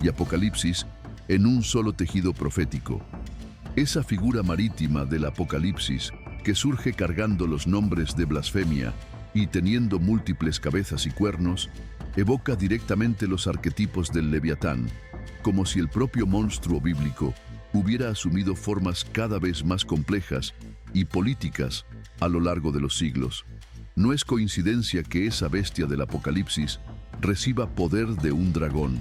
y Apocalipsis en un solo tejido profético. Esa figura marítima del Apocalipsis, que surge cargando los nombres de blasfemia y teniendo múltiples cabezas y cuernos, evoca directamente los arquetipos del Leviatán, como si el propio monstruo bíblico hubiera asumido formas cada vez más complejas y políticas a lo largo de los siglos. No es coincidencia que esa bestia del Apocalipsis reciba poder de un dragón.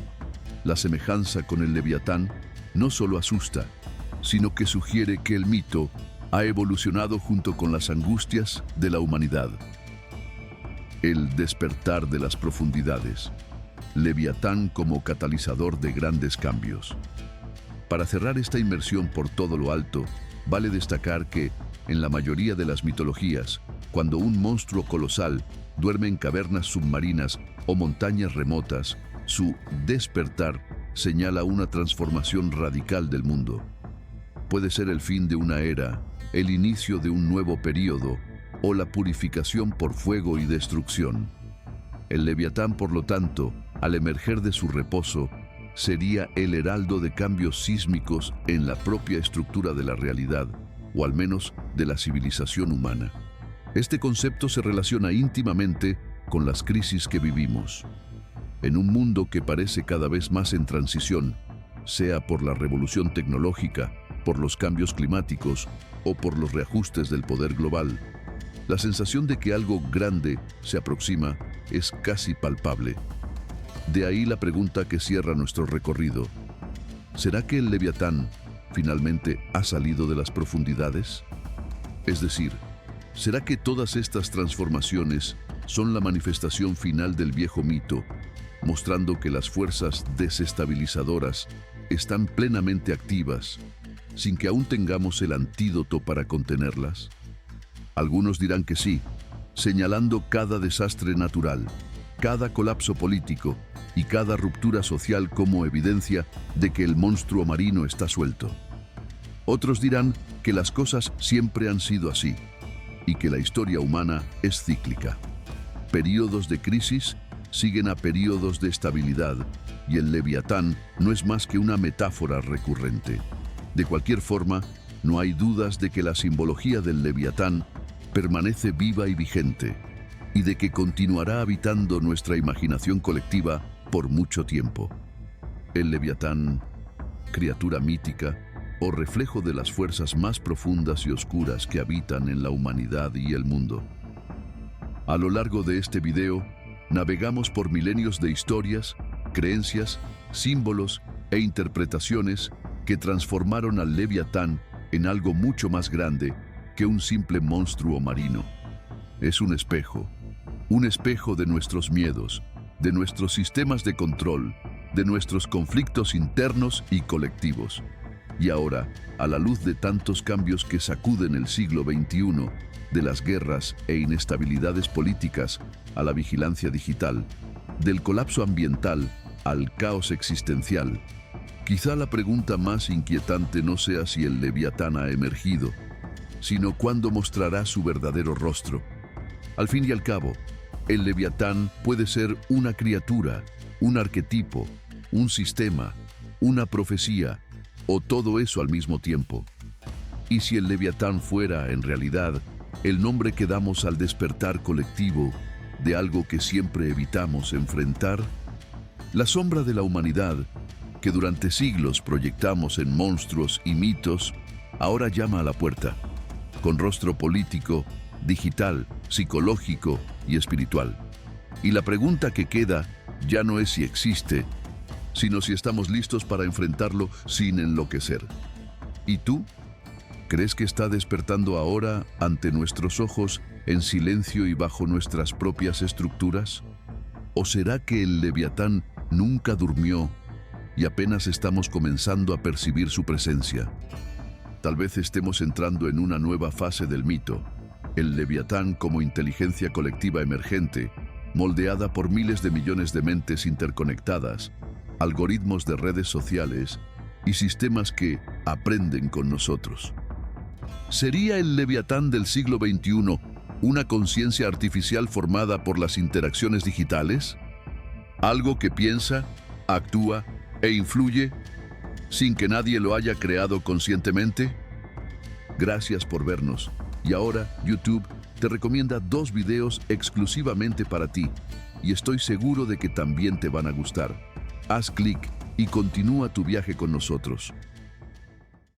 La semejanza con el Leviatán no solo asusta, sino que sugiere que el mito ha evolucionado junto con las angustias de la humanidad. El despertar de las profundidades. Leviatán como catalizador de grandes cambios. Para cerrar esta inmersión por todo lo alto, vale destacar que, en la mayoría de las mitologías, cuando un monstruo colosal duerme en cavernas submarinas o montañas remotas, su despertar señala una transformación radical del mundo. Puede ser el fin de una era, el inicio de un nuevo período o la purificación por fuego y destrucción. El Leviatán, por lo tanto, al emerger de su reposo, sería el heraldo de cambios sísmicos en la propia estructura de la realidad, o al menos de la civilización humana. Este concepto se relaciona íntimamente con las crisis que vivimos. En un mundo que parece cada vez más en transición, sea por la revolución tecnológica, por los cambios climáticos o por los reajustes del poder global, la sensación de que algo grande se aproxima es casi palpable. De ahí la pregunta que cierra nuestro recorrido. ¿Será que el Leviatán finalmente ha salido de las profundidades? Es decir, ¿será que todas estas transformaciones son la manifestación final del viejo mito, mostrando que las fuerzas desestabilizadoras están plenamente activas, sin que aún tengamos el antídoto para contenerlas? Algunos dirán que sí, señalando cada desastre natural, cada colapso político y cada ruptura social como evidencia de que el monstruo marino está suelto. Otros dirán que las cosas siempre han sido así y que la historia humana es cíclica. Períodos de crisis siguen a períodos de estabilidad y el Leviatán no es más que una metáfora recurrente. De cualquier forma, no hay dudas de que la simbología del Leviatán permanece viva y vigente, y de que continuará habitando nuestra imaginación colectiva por mucho tiempo. El Leviatán, criatura mítica o reflejo de las fuerzas más profundas y oscuras que habitan en la humanidad y el mundo. A lo largo de este video, navegamos por milenios de historias, creencias, símbolos e interpretaciones que transformaron al Leviatán en algo mucho más grande que un simple monstruo marino. Es un espejo de nuestros miedos, de nuestros sistemas de control, de nuestros conflictos internos y colectivos. Y ahora, a la luz de tantos cambios que sacuden el siglo XXI, de las guerras e inestabilidades políticas a la vigilancia digital, del colapso ambiental al caos existencial, quizá la pregunta más inquietante no sea si el Leviatán ha emergido, sino cuándo mostrará su verdadero rostro. Al fin y al cabo, el Leviatán puede ser una criatura, un arquetipo, un sistema, una profecía, o todo eso al mismo tiempo. Y si el Leviatán fuera, en realidad, el nombre que damos al despertar colectivo de algo que siempre evitamos enfrentar, la sombra de la humanidad, que durante siglos proyectamos en monstruos y mitos, ahora llama a la puerta, con rostro político, digital, psicológico y espiritual. Y la pregunta que queda ya no es si existe, sino si estamos listos para enfrentarlo sin enloquecer. ¿Y tú? ¿Crees que está despertando ahora ante nuestros ojos, en silencio y bajo nuestras propias estructuras? ¿O será que el Leviatán nunca durmió y apenas estamos comenzando a percibir su presencia? Tal vez estemos entrando en una nueva fase del mito, el Leviatán como inteligencia colectiva emergente, moldeada por miles de millones de mentes interconectadas, algoritmos de redes sociales y sistemas que aprenden con nosotros. ¿Sería el Leviatán del siglo XXI una conciencia artificial formada por las interacciones digitales? ¿Algo que piensa, actúa e influye sin que nadie lo haya creado conscientemente? Gracias por vernos. Y ahora, YouTube te recomienda 2 videos exclusivamente para ti, y estoy seguro de que también te van a gustar. Haz clic y continúa tu viaje con nosotros.